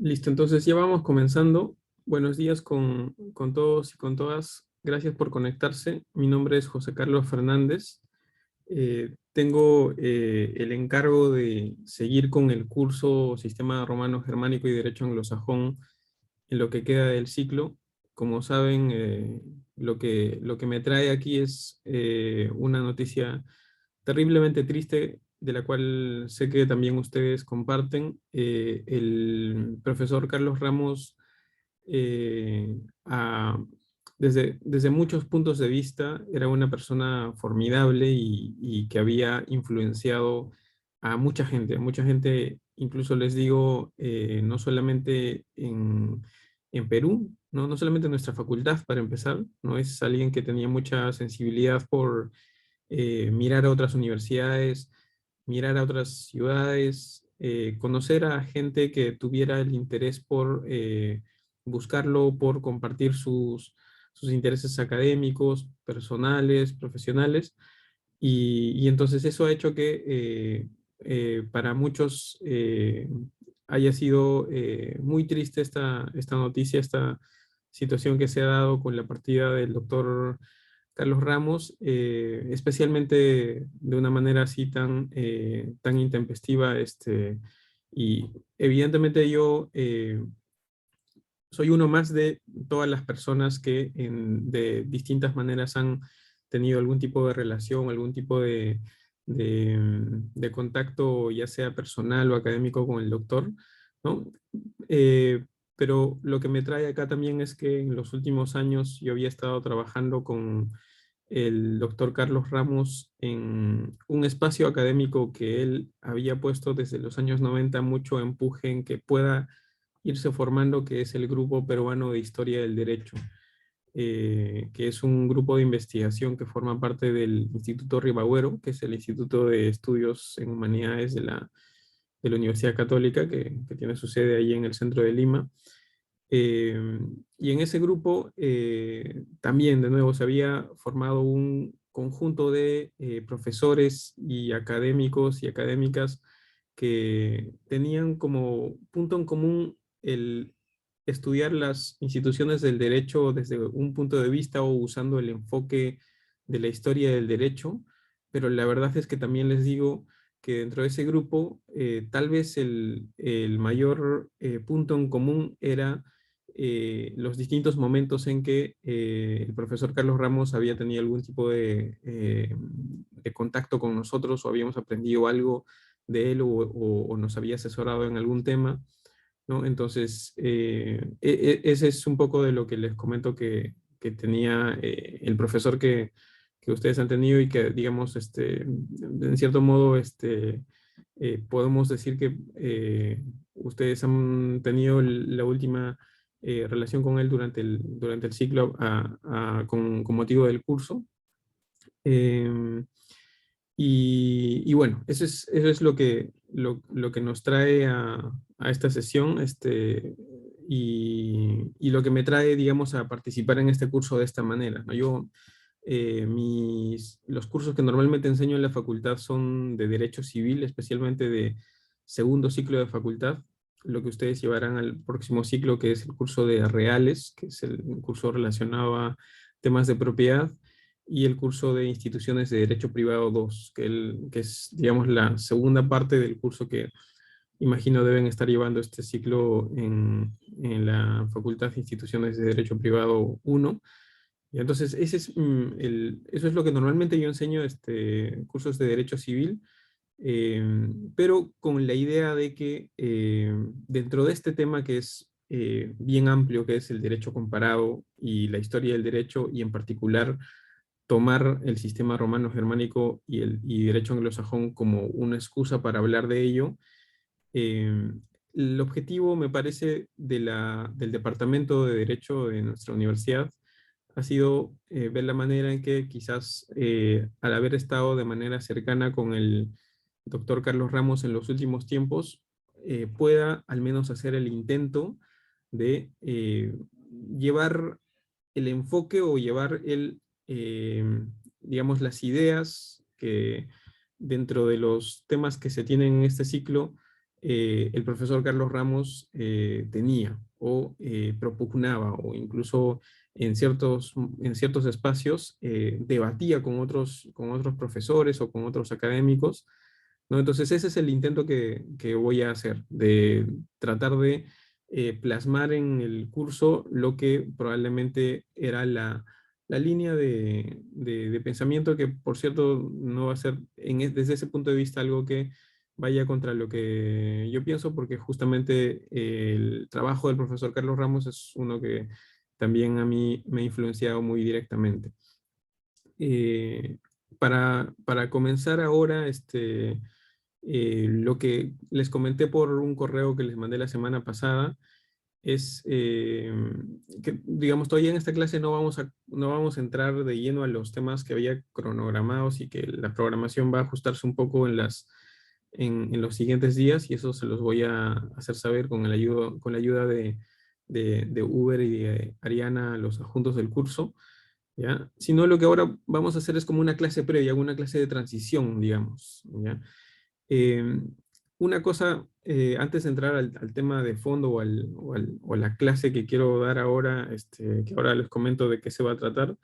Listo, entonces ya vamos comenzando. Buenos días con todos y con todas. Gracias por conectarse. Mi nombre es José Carlos Fernández. Tengo el encargo de seguir con el curso Sistema Romano Germánico y Derecho Anglosajón en lo que queda del ciclo. Como saben, lo que me trae aquí es una noticia terriblemente triste, de la cual sé que también ustedes comparten. El profesor Carlos Ramos, eh, a- desde muchos puntos de vista, era una persona formidable y que había influenciado a mucha gente, incluso les digo, no solamente en Perú, ¿no? No solamente en nuestra facultad, para empezar, ¿no? Es alguien que tenía mucha sensibilidad por mirar a otras universidades, mirar a otras ciudades, conocer a gente que tuviera el interés por buscarlo, por compartir sus intereses académicos, personales, profesionales. Y entonces eso ha hecho que para muchos haya sido muy triste esta noticia, esta situación que se ha dado con la partida del doctor Carlos Ramos, especialmente de una manera así tan intempestiva. Y evidentemente yo soy uno más de todas las personas que de distintas maneras han tenido algún tipo de relación, algún tipo de contacto, ya sea personal o académico, con el doctor, ¿no? Eh, pero lo que me trae acá también es que en los últimos años yo había estado trabajando con el doctor Carlos Ramos en un espacio académico que él había puesto desde los años 90 mucho empuje en que pueda irse formando, que es el Grupo Peruano de Historia del Derecho, que es un grupo de investigación que forma parte del Instituto Ribagüero, que es el Instituto de Estudios en Humanidades de la Universidad Católica, que tiene su sede ahí en el centro de Lima. Y en ese grupo también, de nuevo, se había formado un conjunto de profesores y académicos y académicas que tenían como punto en común el estudiar las instituciones del derecho desde un punto de vista o usando el enfoque de la historia del derecho, pero la verdad es que también les digo que dentro de ese grupo tal vez el mayor punto en común era los distintos momentos en que el profesor Carlos Ramos había tenido algún tipo de contacto con nosotros o habíamos aprendido algo de él o nos había asesorado en algún tema, ¿no? Entonces, ese es un poco de lo que les comento que tenía el profesor que ustedes han tenido y que, digamos, en cierto modo, podemos decir que ustedes han tenido la última relación con él durante el ciclo con motivo del curso. Em, y bueno, eso es lo que nos trae a esta sesión, y lo que me trae, digamos, a participar en este curso de esta manera, ¿no? Yo, los cursos que normalmente enseño en la facultad son de Derecho Civil, especialmente de segundo ciclo de facultad. Lo que ustedes llevarán al próximo ciclo, que es el curso de Reales, que es el curso relacionado a temas de propiedad, y el curso de Instituciones de Derecho Privado 2, que es, digamos, la segunda parte del curso que imagino deben estar llevando este ciclo en la Facultad de Instituciones de Derecho Privado 1. Y entonces, eso es lo que normalmente yo enseño, cursos de Derecho Civil, eh, pero con la idea de que dentro de este tema que es bien amplio, que es el derecho comparado y la historia del derecho, y en particular tomar el sistema romano germánico y derecho anglosajón como una excusa para hablar de ello. Eh, el objetivo, me parece, del Departamento de Derecho de nuestra universidad ha sido ver la manera en que quizás al haber estado de manera cercana con el doctor Carlos Ramos en los últimos tiempos, pueda al menos hacer el intento de llevar el enfoque o llevar eh, digamos, las ideas que dentro de los temas que se tienen en este ciclo, el profesor Carlos Ramos tenía o propugnaba, o incluso en ciertos espacios debatía con otros profesores o con otros académicos, ¿no? Entonces ese es el intento que voy a hacer, de tratar de plasmar en el curso lo que probablemente era la línea de pensamiento, que por cierto no va a ser desde ese punto de vista algo que vaya contra lo que yo pienso, porque justamente el trabajo del profesor Carlos Ramos es uno que también a mí me ha influenciado muy directamente. Eh, para comenzar ahora, lo que les comenté por un correo que les mandé la semana pasada es que, digamos, todavía en esta clase no vamos a entrar de lleno a los temas que había cronogramados, y que la programación va a ajustarse un poco en los siguientes días, y eso se los voy a hacer saber con la ayuda de Uber y de Ariana, los adjuntos del curso, ¿ya? Sino lo que ahora vamos a hacer es como una clase previa, una clase de transición, digamos, ¿ya? Eh, una cosa, antes de entrar al tema de fondo o a la clase que quiero dar ahora, que ahora les comento de qué se va a tratar,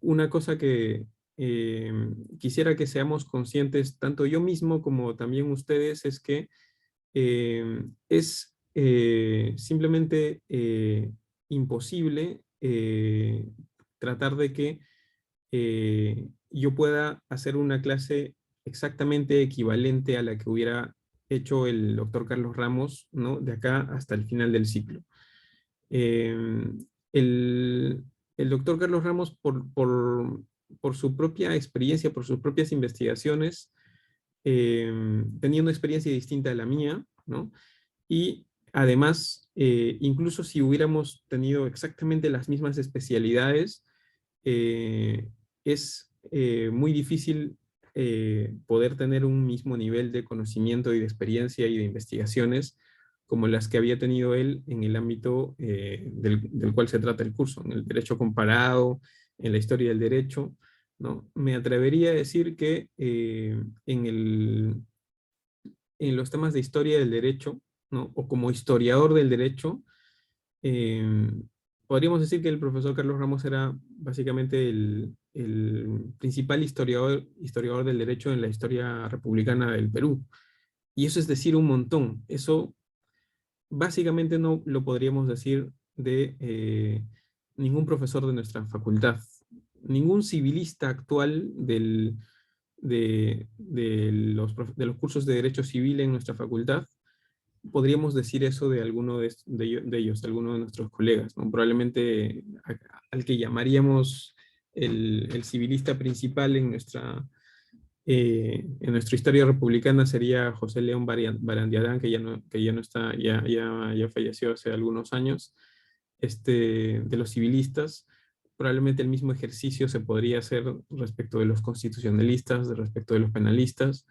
una cosa que eh, quisiera que seamos conscientes, tanto yo mismo como también ustedes, es que es simplemente imposible tratar de que yo pueda hacer una clase exactamente equivalente a la que hubiera hecho el doctor Carlos Ramos, ¿no? De acá hasta el final del ciclo. Eh, el, el doctor Carlos Ramos, por su propia experiencia, por sus propias investigaciones, tenía una experiencia distinta a la mía, ¿no? Y además, incluso si hubiéramos tenido exactamente las mismas especialidades, eh, es muy difícil poder tener un mismo nivel de conocimiento y de experiencia y de investigaciones como las que había tenido él en el ámbito del cual se trata el curso, en el derecho comparado, en la historia del derecho, ¿no? Me atrevería a decir que en los temas de historia del derecho, ¿no? O como historiador del derecho, eh, podríamos decir que el profesor Carlos Ramos era básicamente el principal historiador del derecho en la historia republicana del Perú. Y eso es decir un montón. Eso básicamente no lo podríamos decir de ningún profesor de nuestra facultad. Ningún civilista actual de los cursos de derecho civil en nuestra facultad podríamos decir eso de alguno de ellos, de alguno de nuestros colegas, ¿no? Probablemente al que llamaríamos el civilista principal en nuestra historia republicana sería José León Barandiarán, que ya no está, ya falleció hace algunos años, de los civilistas. Probablemente el mismo ejercicio se podría hacer respecto de los constitucionalistas, respecto de los penalistas,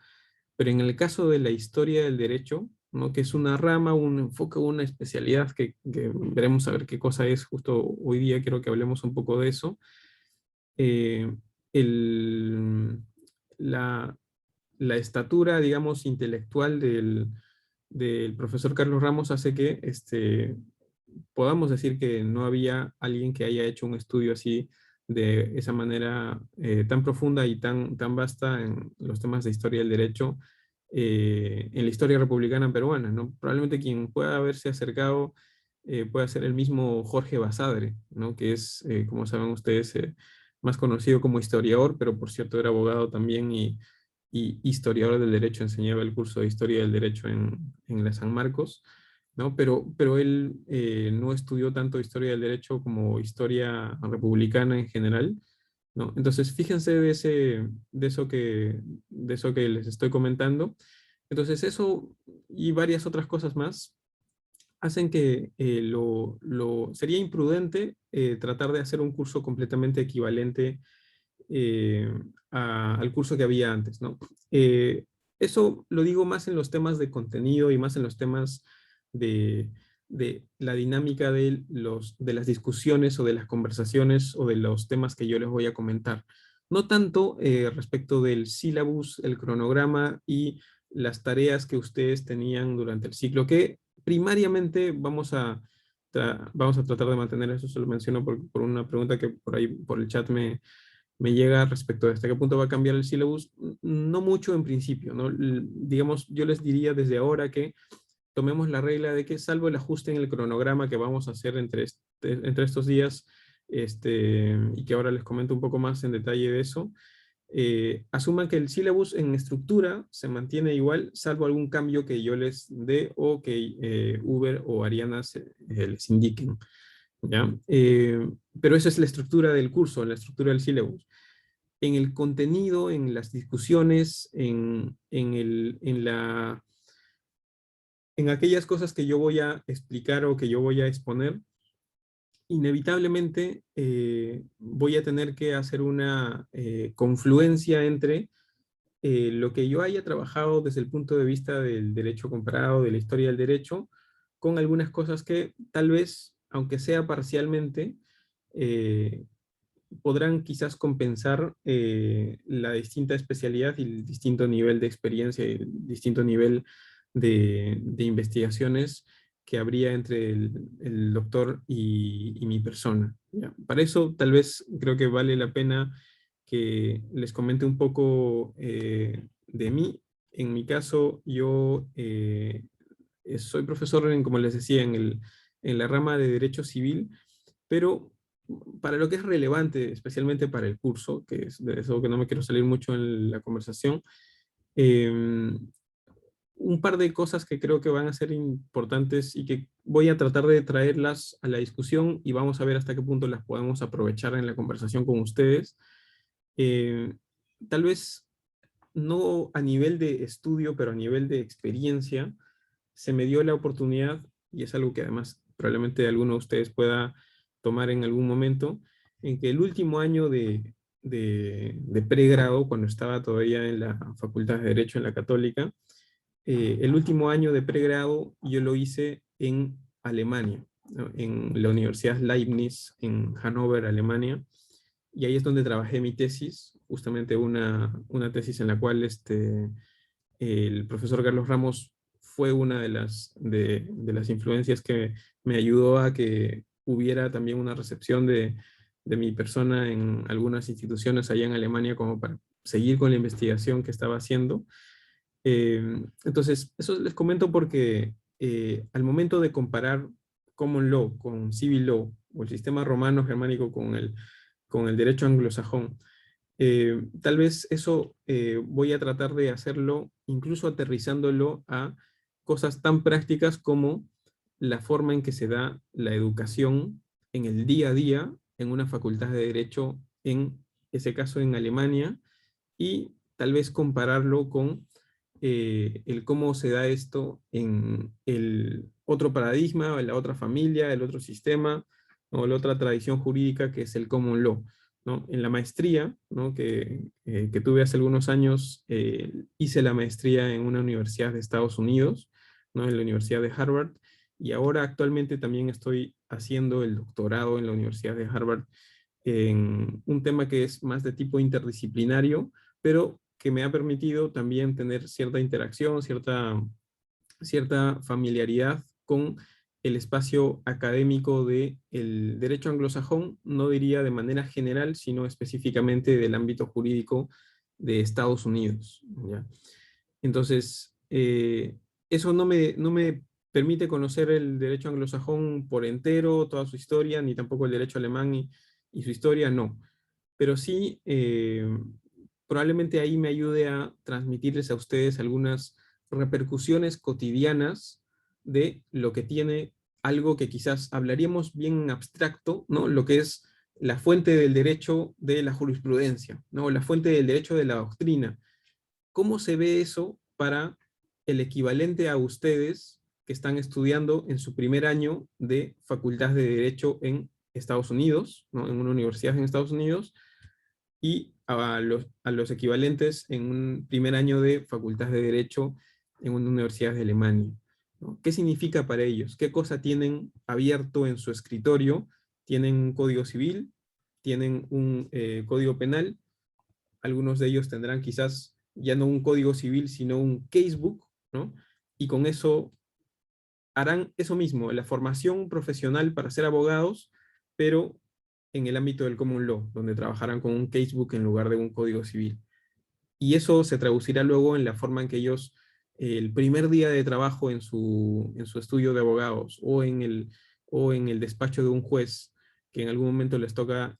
pero en el caso de la historia del derecho, ¿no? Que es una rama, un enfoque, una especialidad que veremos a ver qué cosa es, justo hoy día quiero que hablemos un poco de eso. eh, el, la, la estatura, digamos, intelectual del profesor Carlos Ramos hace que podamos decir que no había alguien que haya hecho un estudio así de esa manera tan profunda y tan vasta en los temas de historia del derecho en la historia republicana peruana, ¿no? Probablemente quien pueda haberse acercado pueda ser el mismo Jorge Basadre, ¿no? Que es, como saben ustedes, más conocido como historiador, pero por cierto era abogado también y historiador del derecho, enseñaba el curso de historia del derecho en la San Marcos, ¿no? Pero él no estudió tanto historia del derecho como historia republicana en general, ¿no? Entonces, fíjense de eso que les estoy comentando. Entonces, eso y varias otras cosas más hacen que sería imprudente tratar de hacer un curso completamente equivalente eh, al curso que había antes, ¿no? Eh, Eso lo digo más en los temas de contenido y más en los temas de, de la dinámica de las discusiones o de las conversaciones o de los temas que yo les voy a comentar. No tanto respecto del sílabus, el cronograma y las tareas que ustedes tenían durante el ciclo, que primariamente vamos a tratar de mantener eso. Se lo menciono por una pregunta que por ahí, por el chat me llega respecto a hasta qué punto va a cambiar el syllabus. No mucho en principio, ¿no? Digamos, yo les diría desde ahora que tomemos la regla de que, salvo el ajuste en el cronograma que vamos a hacer entre estos días, y que ahora les comento un poco más en detalle de eso, asuman que el syllabus en estructura se mantiene igual, salvo algún cambio que yo les dé o que Uber o Ariana les indiquen, ¿ya? Pero esa es la estructura del curso, la estructura del syllabus. En el contenido, en las discusiones, en aquellas cosas que yo voy a explicar o que yo voy a exponer, inevitablemente voy a tener que hacer una confluencia entre lo que yo haya trabajado desde el punto de vista del derecho comparado, de la historia del derecho, con algunas cosas que tal vez, aunque sea parcialmente, eh, podrán quizás compensar la distinta especialidad y el distinto nivel de experiencia y el distinto nivel de investigaciones que habría entre el doctor y mi persona, ¿ya? Para eso tal vez creo que vale la pena que les comente un poco de mí. En mi caso, yo soy profesor, como les decía, en la rama de Derecho Civil, pero para lo que es relevante, especialmente para el curso, que es de eso que no me quiero salir mucho en la conversación, eh, un par de cosas que creo que van a ser importantes y que voy a tratar de traerlas a la discusión y vamos a ver hasta qué punto las podemos aprovechar en la conversación con ustedes. Eh, Tal vez no a nivel de estudio, pero a nivel de experiencia, se me dio la oportunidad, y es algo que además probablemente alguno de ustedes pueda tomar en algún momento, en que el último año de pregrado, cuando estaba todavía en la Facultad de Derecho en la Católica, el último año de pregrado yo lo hice en Alemania, ¿no? En la Universidad Leibniz, en Hannover, Alemania, y ahí es donde trabajé mi tesis, justamente una tesis en la cual el profesor Carlos Ramos fue una de las influencias que me ayudó a que hubiera también una recepción de mi persona en algunas instituciones allá en Alemania como para seguir con la investigación que estaba haciendo. Entonces, eso les comento porque al momento de comparar Common Law con Civil Law o el sistema romano germánico con el derecho anglosajón, tal vez eso voy a tratar de hacerlo, incluso aterrizándolo a cosas tan prácticas como la forma en que se da la educación en el día a día en una facultad de derecho, en ese caso en Alemania, y tal vez compararlo con el cómo se da esto en el otro paradigma, en la otra familia, el otro sistema, o la otra tradición jurídica que es el common law, ¿no? En la maestría, ¿no? Que tuve hace algunos años, hice la maestría en una universidad de Estados Unidos, ¿no? En la Universidad de Harvard, y ahora actualmente también estoy haciendo el doctorado en la Universidad de Harvard en un tema que es más de tipo interdisciplinario, pero que me ha permitido también tener cierta interacción, cierta familiaridad con el espacio académico del derecho anglosajón, no diría de manera general, sino específicamente del ámbito jurídico de Estados Unidos, ¿ya? Entonces, eso no me permite conocer el derecho anglosajón por entero, toda su historia, ni tampoco el derecho alemán y su historia, no. Pero sí, probablemente ahí me ayude a transmitirles a ustedes algunas repercusiones cotidianas de lo que tiene algo que quizás hablaríamos bien abstracto, ¿no? Lo que es la fuente del derecho de la jurisprudencia, ¿no? La fuente del derecho de la doctrina. ¿Cómo se ve eso para el equivalente a ustedes que están estudiando en su primer año de Facultad de Derecho en Estados Unidos, ¿no? En una universidad en Estados Unidos, y a los equivalentes en un primer año de Facultad de Derecho en una universidad de Alemania, ¿no? ¿Qué significa para ellos? ¿Qué cosa tienen abierto en su escritorio? ¿Tienen un código civil? ¿Tienen un código penal? Algunos de ellos tendrán quizás ya no un código civil, sino un casebook, ¿no? Y con eso harán eso mismo, la formación profesional para ser abogados, pero en el ámbito del common law, donde trabajarán con un casebook en lugar de un código civil. Y eso se traducirá luego en la forma en que ellos, el primer día de trabajo en su estudio de abogados o en el despacho de un juez, que en algún momento les toca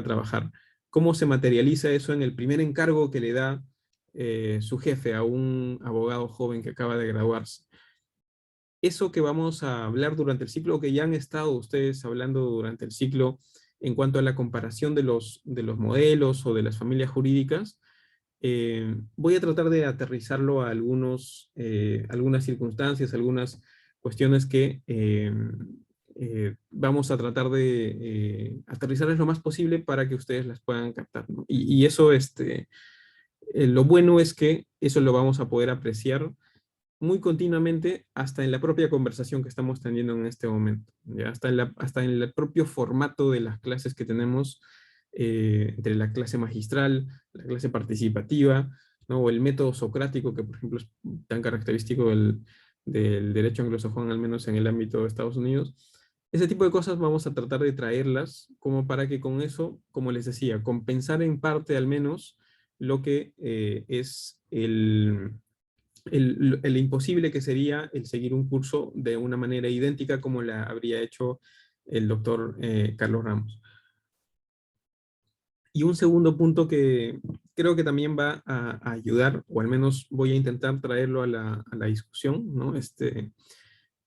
trabajar, cómo se materializa eso en el primer encargo que le da su jefe a un abogado joven que acaba de graduarse. Eso que vamos a hablar durante el ciclo, que ya han estado ustedes hablando durante el ciclo en cuanto a la comparación de los modelos o de las familias jurídicas, voy a tratar de aterrizarlo a algunas circunstancias, algunas cuestiones que vamos a tratar de aterrizarles lo más posible para que ustedes las puedan captar, ¿no? Y eso, lo bueno es que eso lo vamos a poder apreciar muy continuamente hasta en la propia conversación que estamos teniendo en este momento, ¿ya? Hasta en el propio formato de las clases que tenemos entre la clase magistral, la clase participativa, ¿no? O el método socrático, que por ejemplo es tan característico del derecho anglosajón, al menos en el ámbito de Estados Unidos. Ese tipo de cosas vamos a tratar de traerlas como para que con eso, como les decía, compensar en parte al menos lo que es el imposible que sería el seguir un curso de una manera idéntica como la habría hecho el doctor Carlos Ramos. Y un segundo punto que creo que también va a ayudar, o al menos voy a intentar traerlo a a la discusión, ¿no?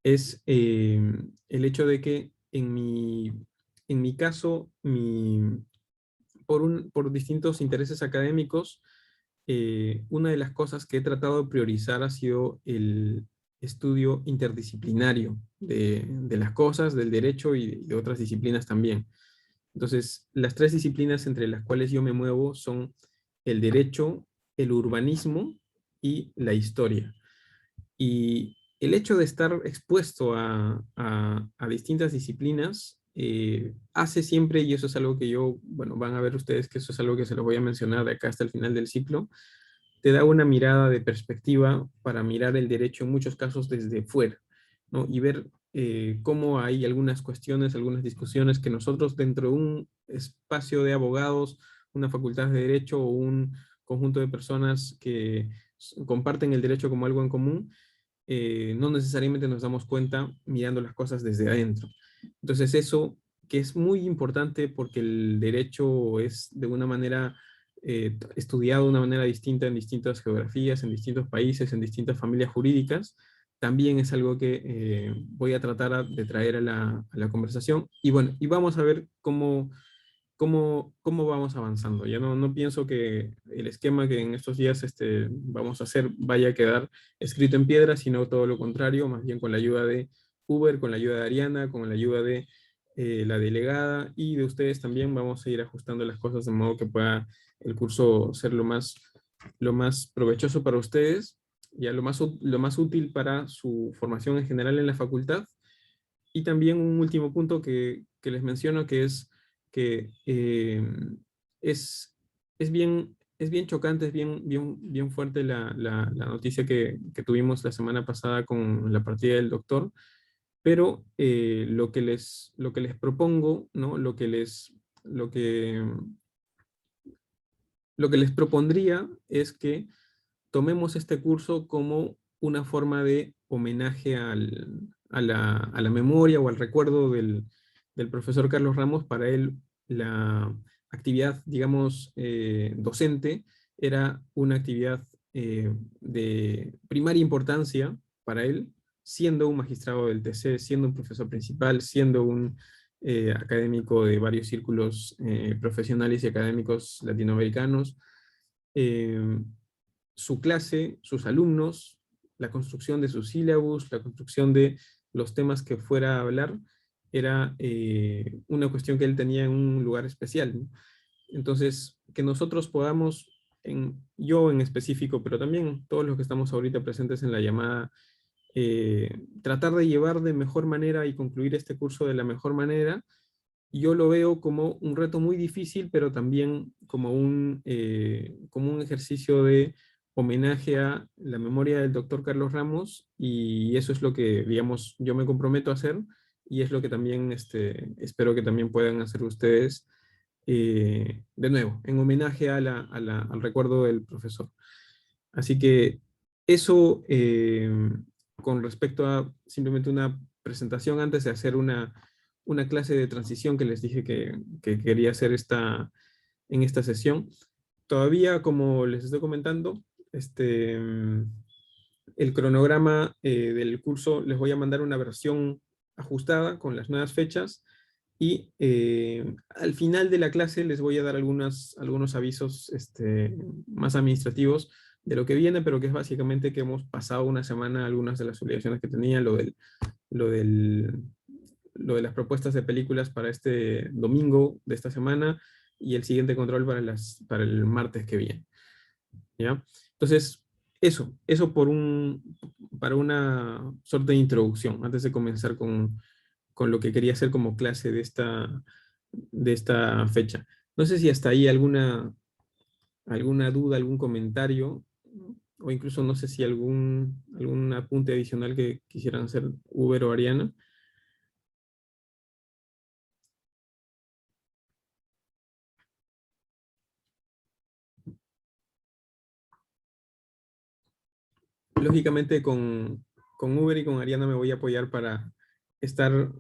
Es el hecho de que en mi caso, por distintos intereses académicos, una de las cosas que he tratado de priorizar ha sido el estudio interdisciplinario de las cosas, del derecho y de otras disciplinas también. Entonces, las tres disciplinas entre las cuales yo me muevo son el derecho, el urbanismo y la historia. Y el hecho de estar expuesto a distintas disciplinas hace siempre, y eso es algo que yo, bueno, van a ver ustedes que eso es algo que se los voy a mencionar de acá hasta el final del ciclo, te da una mirada de perspectiva para mirar el derecho en muchos casos desde fuera, ¿no? Y ver cómo hay algunas cuestiones, algunas discusiones que nosotros dentro de un espacio de abogados, una facultad de derecho o un conjunto de personas que comparten el derecho como algo en común, no necesariamente nos damos cuenta mirando las cosas desde adentro. Entonces eso que es muy importante porque el derecho es de una manera estudiado de una manera distinta en distintas geografías, en distintos países, en distintas familias jurídicas, también es algo que voy a tratar de traer a a la conversación. Y bueno, y vamos a ver cómo vamos avanzando. Ya no pienso que el esquema que en estos días vamos a hacer vaya a quedar escrito en piedra, sino todo lo contrario, más bien con la ayuda de Uber, con la ayuda de Ariana, con la ayuda de la delegada y de ustedes también vamos a ir ajustando las cosas de modo que pueda el curso ser lo más provechoso para ustedes, ya lo más útil para su formación en general en la facultad. Y también un último punto que les menciono, que es que es, es bien chocante, es bien fuerte la noticia que tuvimos la semana pasada con la partida del doctor, pero lo que les propongo, ¿no? Lo que les propondría es que tomemos este curso como una forma de homenaje a la memoria o al recuerdo del profesor Carlos Ramos. Para él, la actividad, digamos, docente era una actividad de primaria importancia para él, siendo un magistrado del TC, siendo un profesor principal, siendo un académico de varios círculos profesionales y académicos latinoamericanos. Eh, Su clase, sus alumnos, la construcción de sus sílabus, la construcción de los temas que fuera a hablar, era una cuestión que él tenía en un lugar especial, ¿no? Entonces, que nosotros podamos, yo en específico, pero también todos los que estamos ahorita presentes en la llamada, tratar de llevar de mejor manera y concluir este curso de la mejor manera, yo lo veo como un reto muy difícil, pero también como un ejercicio de homenaje a la memoria del doctor Carlos Ramos, y eso es lo que, digamos, yo me comprometo a hacer, y es lo que también espero que también puedan hacer ustedes, de nuevo, en homenaje al recuerdo del profesor. Así que eso, con respecto a simplemente una presentación antes de hacer una clase de transición que les dije que quería hacer en esta sesión. Todavía, como les estoy comentando, el cronograma del curso, les voy a mandar una versión ajustada con las nuevas fechas, y al final de la clase les voy a dar algunos avisos más administrativos de lo que viene, pero que es básicamente que hemos pasado una semana algunas de las obligaciones que tenía, lo del, lo de las propuestas de películas para este domingo de esta semana, y el siguiente control para el martes que viene. ¿Ya? Entonces, eso para una suerte de introducción, antes de comenzar con lo que quería hacer como clase de esta fecha. No sé si hasta ahí alguna duda, algún comentario, o incluso no sé si algún apunte adicional que quisieran hacer Uber o Ariana. Lógicamente con Uber y con Ariana me voy a apoyar para estar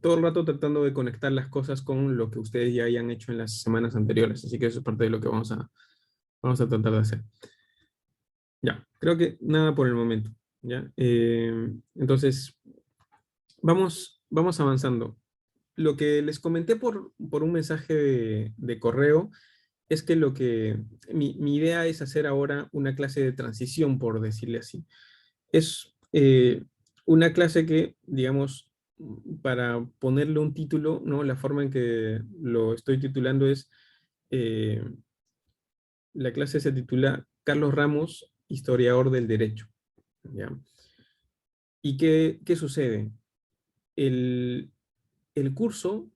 todo el rato tratando de conectar las cosas con lo que ustedes ya hayan hecho en las semanas anteriores. Así que eso es parte de lo que vamos a tratar de hacer. Ya, creo que nada por el momento. ¿Ya? Entonces, vamos avanzando. Lo que les comenté por un mensaje de correo es que mi idea es hacer ahora una clase de transición, por decirle así. Es una clase que, digamos, para ponerle un título, ¿no? La forma en que lo estoy titulando es, eh, la clase se titula Carlos Ramos, historiador del derecho. ¿Ya? ¿Y qué sucede? El, el curso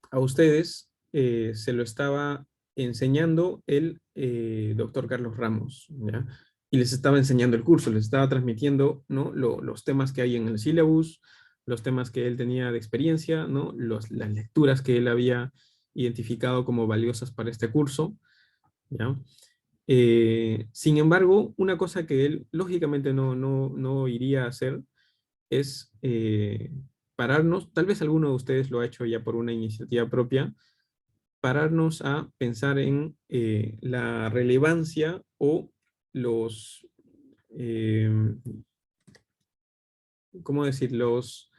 a ustedes se lo estaba enseñando el doctor Carlos Ramos, ¿ya? Y les estaba enseñando el curso, les estaba transmitiendo, ¿no? Los temas que hay en el syllabus, los temas que él tenía de experiencia, ¿no? Las lecturas que él había identificado como valiosas para este curso, ¿ya? Sin embargo, una cosa que él lógicamente no iría a hacer es pararnos, tal vez alguno de ustedes lo ha hecho ya por una iniciativa propia, pararnos a pensar en la relevancia o los, eh, ¿cómo decir? Los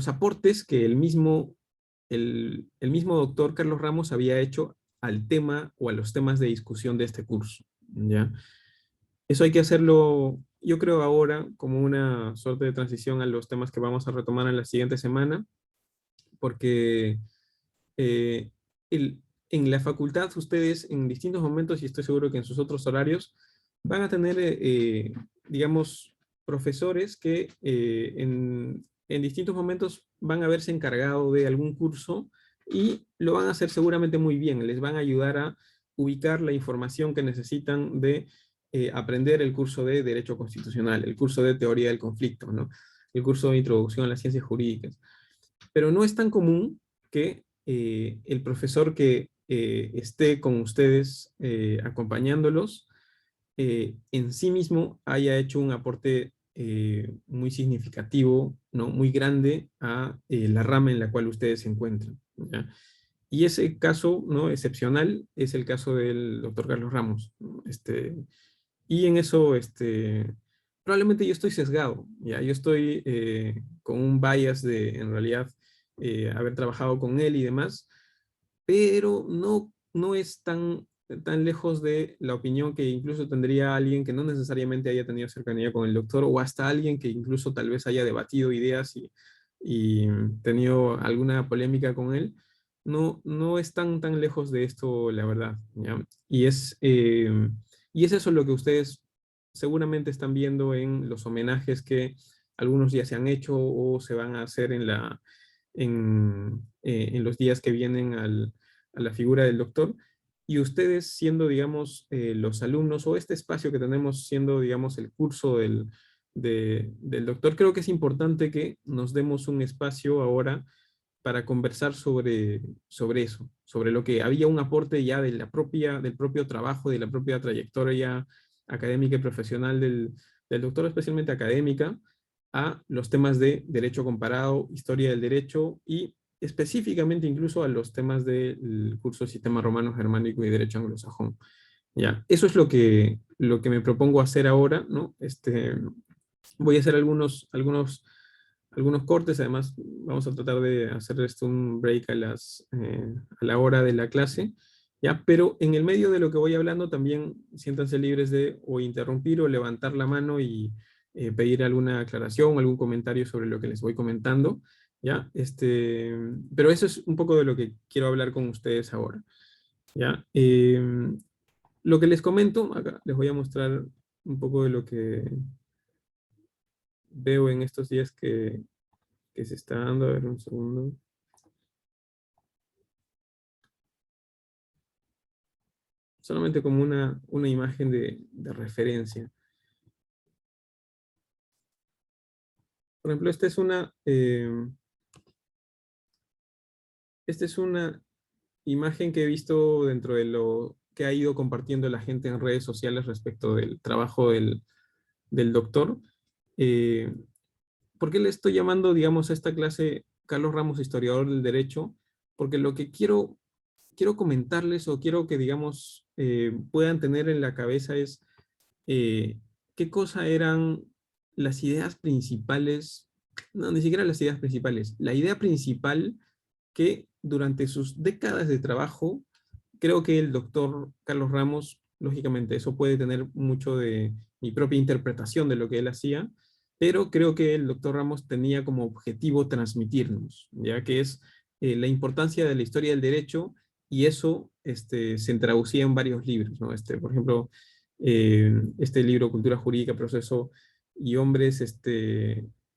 aportes que el mismo doctor Carlos Ramos había hecho al tema o a los temas de discusión de este curso, ¿ya? Eso hay que hacerlo, yo creo, ahora como una suerte de transición a los temas que vamos a retomar en la siguiente semana, porque eh, el- en la facultad ustedes en distintos momentos, y estoy seguro que en sus otros horarios, van a tener, digamos, profesores que en distintos momentos van a haberse encargado de algún curso, y lo van a hacer seguramente muy bien, les van a ayudar a ubicar la información que necesitan de aprender el curso de Derecho Constitucional, el curso de Teoría del Conflicto, ¿no? El curso de Introducción a las Ciencias Jurídicas. Pero no es tan común que el profesor que esté con ustedes acompañándolos en sí mismo haya hecho un aporte muy significativo, ¿no? Muy grande a la rama en la cual ustedes se encuentran, ¿ya? Y ese caso, ¿no? Excepcional es el caso del doctor Carlos Ramos, ¿no? Y en eso, probablemente yo estoy sesgado, ¿ya? Yo estoy con un bias de, en realidad, haber trabajado con él y demás, pero no es tan lejos de la opinión que incluso tendría alguien que no necesariamente haya tenido cercanía con el doctor, o hasta alguien que incluso tal vez haya debatido ideas y tenido alguna polémica con él. No es tan lejos de esto, la verdad, ¿ya? Y es eso lo que ustedes seguramente están viendo en los homenajes que algunos ya se han hecho o se van a hacer en los días que vienen a la figura del doctor. y ustedes siendo, digamos, los alumnos, o este espacio que tenemos siendo, digamos, el curso del doctor, creo que es importante que nos demos un espacio ahora para conversar sobre eso, sobre lo que había un aporte ya de del propio trabajo, de la propia trayectoria académica y profesional del doctor, especialmente académica, a los temas de derecho comparado, historia del derecho y específicamente incluso a los temas del curso de Sistema Romano Germánico y Derecho Anglosajón. Ya, eso es lo que me propongo hacer ahora, ¿no? Voy a hacer algunos cortes, además vamos a tratar de hacer esto un break a la hora de la clase, ¿ya? Pero en el medio de lo que voy hablando también siéntanse libres de o interrumpir o levantar la mano y pedir alguna aclaración, algún comentario sobre lo que les voy comentando, ¿ya? Pero eso es un poco de lo que quiero hablar con ustedes ahora, ¿ya? Lo que les comento, acá les voy a mostrar un poco de lo que veo en estos días que se está dando. A ver, un segundo. Solamente como una imagen de referencia. Por ejemplo, esta es una imagen que he visto dentro de lo que ha ido compartiendo la gente en redes sociales respecto del trabajo del doctor. Eh, ¿Por qué le estoy llamando, digamos, a esta clase Carlos Ramos, historiador del derecho? Porque lo que quiero comentarles o quiero que, digamos, puedan tener en la cabeza es qué cosa eran las ideas principales, no, ni siquiera las ideas principales, la idea principal que durante sus décadas de trabajo, creo que el doctor Carlos Ramos, lógicamente, eso puede tener mucho de mi propia interpretación de lo que él hacía, pero creo que el doctor Ramos tenía como objetivo transmitirnos, ya que es la importancia de la historia del derecho, y eso se traducía en varios libros, ¿no? Por ejemplo, este libro, Cultura Jurídica, Proceso y Hombres,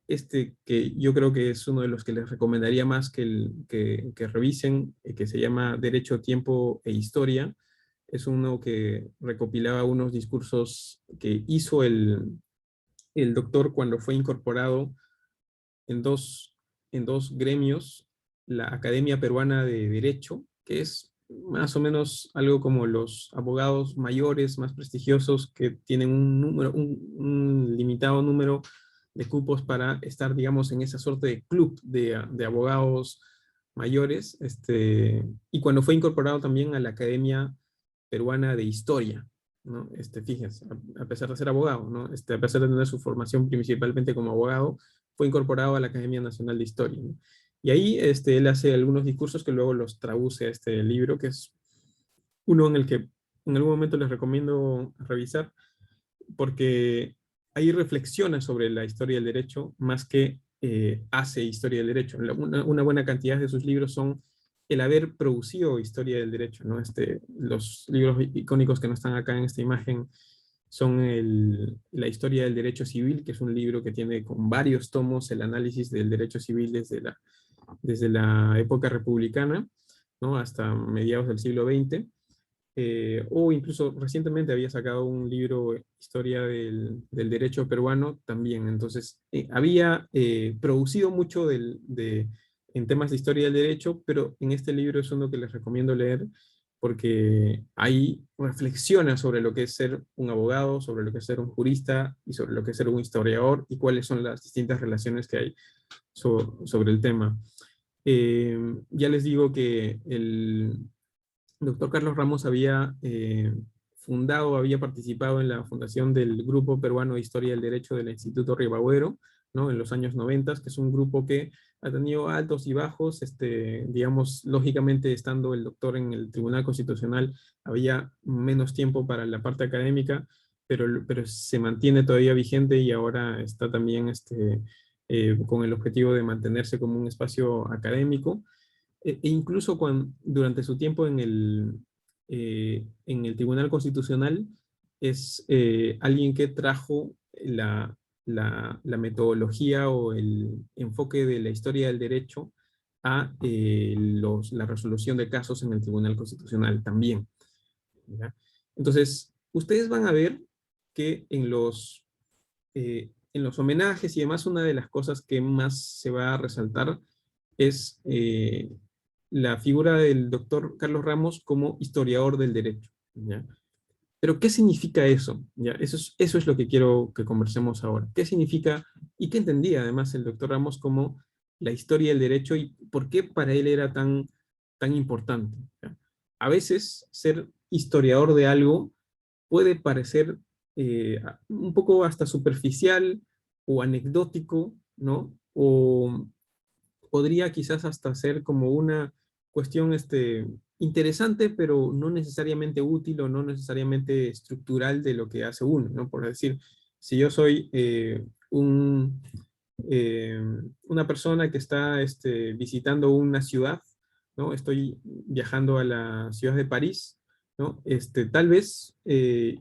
que yo creo que es uno de los que les recomendaría más que revisen, que se llama Derecho, Tiempo e Historia. Es uno que recopilaba unos discursos que hizo el doctor cuando fue incorporado en en dos gremios, la Academia Peruana de Derecho, que es más o menos algo como los abogados mayores más prestigiosos que tienen un limitado número de cupos para estar, digamos, en esa suerte de club de abogados mayores, y cuando fue incorporado también a la Academia Peruana de Historia, ¿no? Fíjense, a pesar de ser abogado, ¿no? A pesar de tener su formación principalmente como abogado, fue incorporado a la Academia Nacional de Historia, ¿no? Y ahí él hace algunos discursos que luego los traduce a este libro, que es uno en el que en algún momento les recomiendo revisar, porque ahí reflexiona sobre la historia del derecho más que hace historia del derecho. Una buena cantidad de sus libros son el haber producido historia del derecho, ¿no? Los libros icónicos que no están acá en esta imagen son la historia del derecho civil, que es un libro que tiene con varios tomos el análisis del derecho civil desde la época republicana, ¿no? Hasta mediados del siglo XX. O incluso recientemente había sacado un libro, Historia del Derecho Peruano, también. Entonces, había producido mucho en temas de historia del derecho, pero en este libro es uno que les recomiendo leer porque ahí reflexiona sobre lo que es ser un abogado, sobre lo que es ser un jurista y sobre lo que es ser un historiador y cuáles son las distintas relaciones que hay sobre el tema. Ya les digo que el doctor Carlos Ramos había fundado, había participado en la fundación del Grupo Peruano de Historia del Derecho del Instituto Ribagüero, ¿no? En los años 90, que es un grupo que ha tenido altos y bajos, digamos, lógicamente estando el doctor en el Tribunal Constitucional, había menos tiempo para la parte académica, pero se mantiene todavía vigente y ahora está también con el objetivo de mantenerse como un espacio académico. E incluso durante su tiempo en el Tribunal Constitucional, es alguien que trajo la metodología o el enfoque de la historia del derecho a la resolución de casos en el Tribunal Constitucional también. ¿ya? Entonces, ustedes van a ver que en los homenajes y demás, una de las cosas que más se va a resaltar es la figura del doctor Carlos Ramos como historiador del derecho, ¿ya? Pero, ¿qué significa eso? ¿Ya? Eso es lo que quiero que conversemos ahora. ¿Qué significa y qué entendía además el doctor Ramos como la historia del derecho y por qué para él era tan importante? ¿Ya? A veces ser historiador de algo puede parecer un poco hasta superficial o anecdótico, ¿no? O podría quizás hasta ser como una cuestión interesante, pero no necesariamente útil o no necesariamente estructural de lo que hace uno, ¿no? Por decir, si yo soy eh, una persona que está visitando una ciudad, ¿no? Estoy viajando a la ciudad de París, ¿no? Tal vez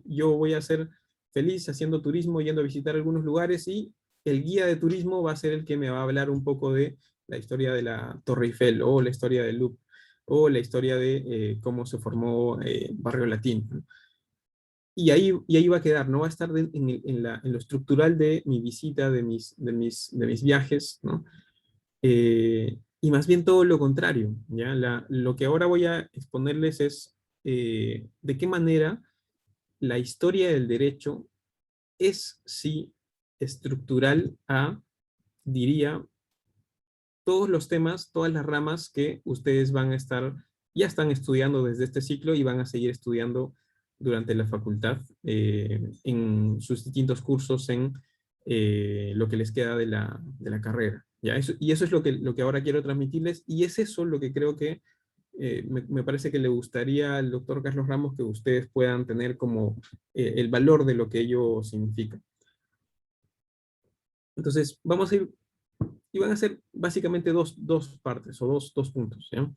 yo voy a ser feliz haciendo turismo, yendo a visitar algunos lugares y el guía de turismo va a ser el que me va a hablar un poco de la historia de la Torre Eiffel o la historia del Louvre o la historia de cómo se formó Barrio Latino, ¿no? Y ahí va a quedar, no va a estar en lo estructural de mi visita, de mis viajes, ¿no? Y más bien todo lo contrario, ¿ya? Lo que ahora voy a exponerles es de qué manera la historia del derecho es, sí, estructural a, diría, todos los temas, todas las ramas que ustedes van a estar, ya están estudiando desde este ciclo y van a seguir estudiando durante la facultad en sus distintos cursos en lo que les queda de la carrera. ¿Ya? Y eso es lo que ahora quiero transmitirles y es eso lo que creo que me parece que le gustaría al doctor Carlos Ramos que ustedes puedan tener como el valor de lo que ello significa. Entonces, vamos a ir, y van a ser básicamente dos partes o dos puntos, ¿ya?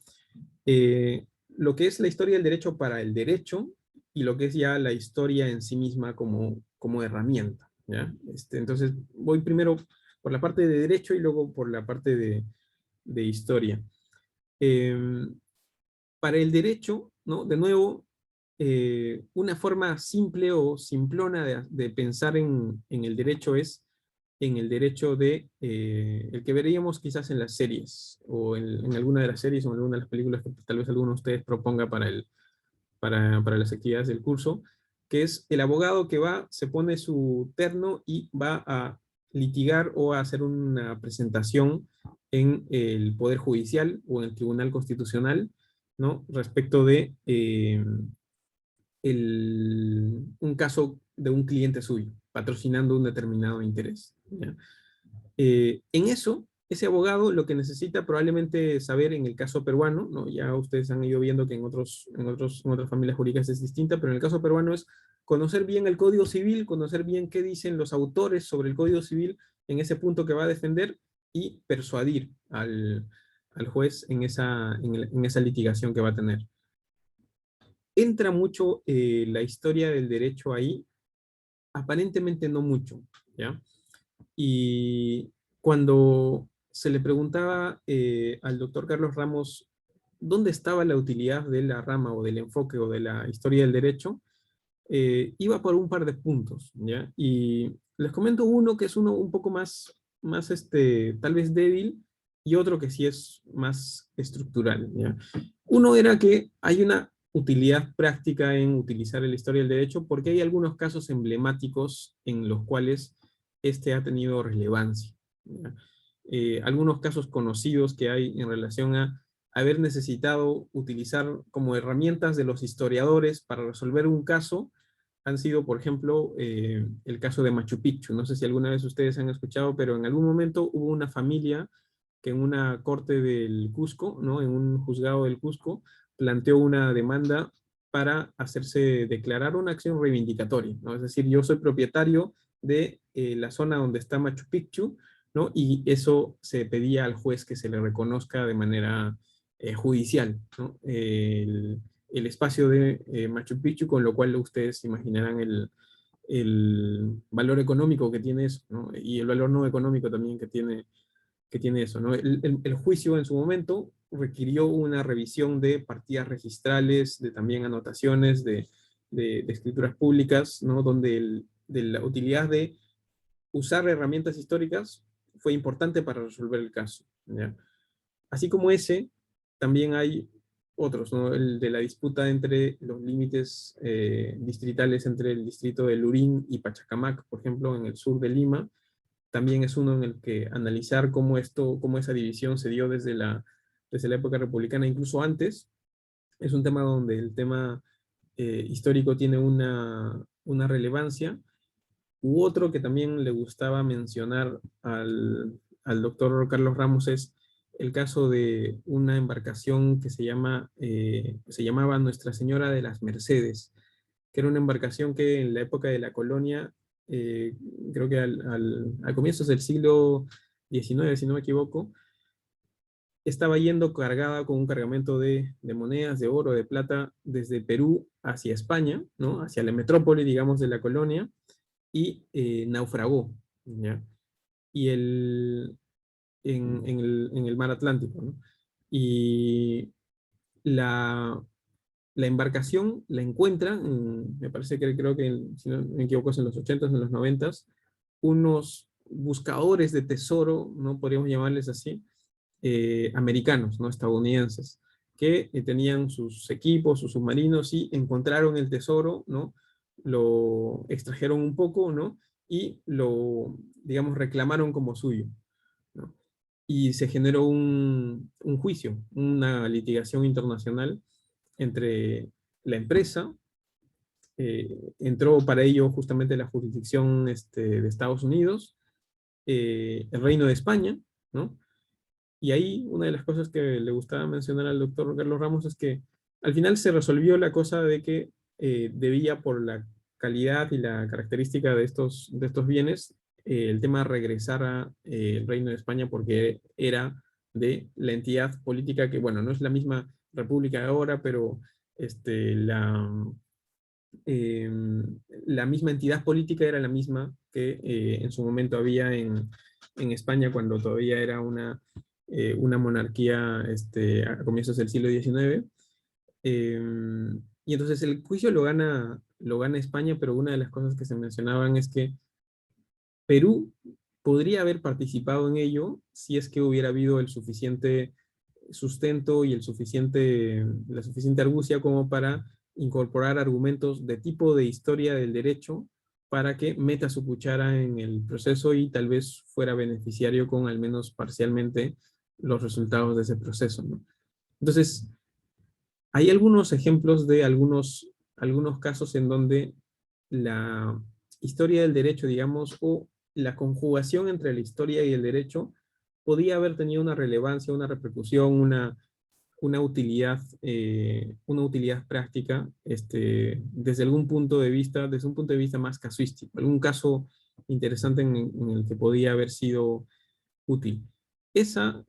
Lo que es la historia del derecho para el derecho y lo que es ya la historia en sí misma como herramienta, ¿ya? Entonces, voy primero por la parte de derecho y luego por la parte de historia. Eh, para el derecho, ¿no? De nuevo, una forma simple o simplona de pensar en el derecho es en el derecho el que veríamos quizás en las series, o en alguna de las series o en alguna de las películas que tal vez alguno de ustedes proponga para las actividades del curso, que es el abogado que va, se pone su terno y va a litigar o a hacer una presentación en el Poder Judicial o en el Tribunal Constitucional, ¿no? Respecto de un caso de un cliente suyo, patrocinando un determinado interés, ¿ya? En eso, ese abogado lo que necesita probablemente saber en el caso peruano, ¿no? Ya ustedes han ido viendo que en otras familias jurídicas es distinta, pero en el caso peruano es conocer bien el Código Civil, conocer bien qué dicen los autores sobre el Código Civil en ese punto que va a defender y persuadir al juez en esa litigación que va a tener. ¿Entra mucho la historia del derecho ahí? Aparentemente no mucho, ¿ya? Y cuando se le preguntaba al doctor Carlos Ramos dónde estaba la utilidad de la rama o del enfoque o de la historia del derecho, iba por un par de puntos, ¿ya? Y les comento uno que es uno un poco más tal vez débil y otro que sí es más estructural, ¿ya? Uno era que hay una utilidad práctica en utilizar la historia del derecho porque hay algunos casos emblemáticos en los cuales este ha tenido relevancia, ¿ya? Algunos casos conocidos que hay en relación a haber necesitado utilizar como herramientas de los historiadores para resolver un caso han sido, por ejemplo, el caso de Machu Picchu. No sé si alguna vez ustedes han escuchado, pero en algún momento hubo una familia que en una corte del Cusco, ¿no? En un juzgado del Cusco, planteó una demanda para hacerse declarar una acción reivindicatoria, ¿no? Es decir, yo soy propietario de la zona donde está Machu Picchu, ¿no? Y eso se pedía al juez que se le reconozca de manera judicial, ¿no? El espacio de Machu Picchu, con lo cual ustedes imaginarán el valor económico que tiene eso, ¿no? Y el valor no económico también que tiene eso, ¿no? El juicio en su momento requirió una revisión de partidas registrales, de también anotaciones, de escrituras públicas, ¿no? Donde de la utilidad de usar herramientas históricas fue importante para resolver el caso, ¿ya? Así como ese, también hay otros, ¿no? El de la disputa entre los límites distritales entre el distrito de Lurín y Pachacamac, por ejemplo, en el sur de Lima. También es uno en el que analizar cómo esa división se dio desde la época republicana, incluso antes. Es un tema donde el tema histórico tiene una relevancia. U otro que también le gustaba mencionar al doctor Carlos Ramos es el caso de una embarcación que se llamaba Nuestra Señora de las Mercedes, que era una embarcación que en la época de la colonia, eh, creo que al comienzos del siglo XIX, si no me equivoco, estaba yendo cargada con un cargamento de monedas, de oro, de plata, desde Perú hacia España, ¿no? Hacia la metrópoli, digamos, de la colonia, y naufragó, ¿ya? Y en el mar Atlántico, ¿no? Y la, la embarcación la encuentran, me parece que creo que, si no me equivoco, es en los 80s, en los 90s, unos buscadores de tesoro, ¿no? Podríamos llamarles así, americanos, ¿no? Estadounidenses, que tenían sus equipos, sus submarinos y encontraron el tesoro, ¿no? Lo extrajeron un poco, ¿no? Y digamos, reclamaron como suyo, ¿no? Y se generó un juicio, una litigación internacional entre la empresa, entró para ello justamente la jurisdicción de Estados Unidos, el Reino de España, ¿no? Y ahí una de las cosas que le gustaba mencionar al doctor Carlos Ramos es que al final se resolvió la cosa de que debía, por la calidad y la característica de estos bienes, el tema regresar al Reino de España porque era de la entidad política que, bueno, no es la misma república ahora, pero este, eh, la misma entidad política era la misma que en su momento había en España cuando todavía era una monarquía a comienzos del siglo XIX. Eh, y entonces el juicio lo gana España, pero una de las cosas que se mencionaban es que Perú podría haber participado en ello si es que hubiera habido el suficiente sustento y la suficiente argucia como para incorporar argumentos de tipo de historia del derecho para que meta su cuchara en el proceso y tal vez fuera beneficiario con al menos parcialmente los resultados de ese proceso, ¿no? Entonces, hay algunos ejemplos de algunos casos en donde la historia del derecho, digamos, o la conjugación entre la historia y el derecho podía haber tenido una relevancia, una repercusión, una utilidad práctica desde un punto de vista más casuístico, algún caso interesante en el que podía haber sido útil. Esa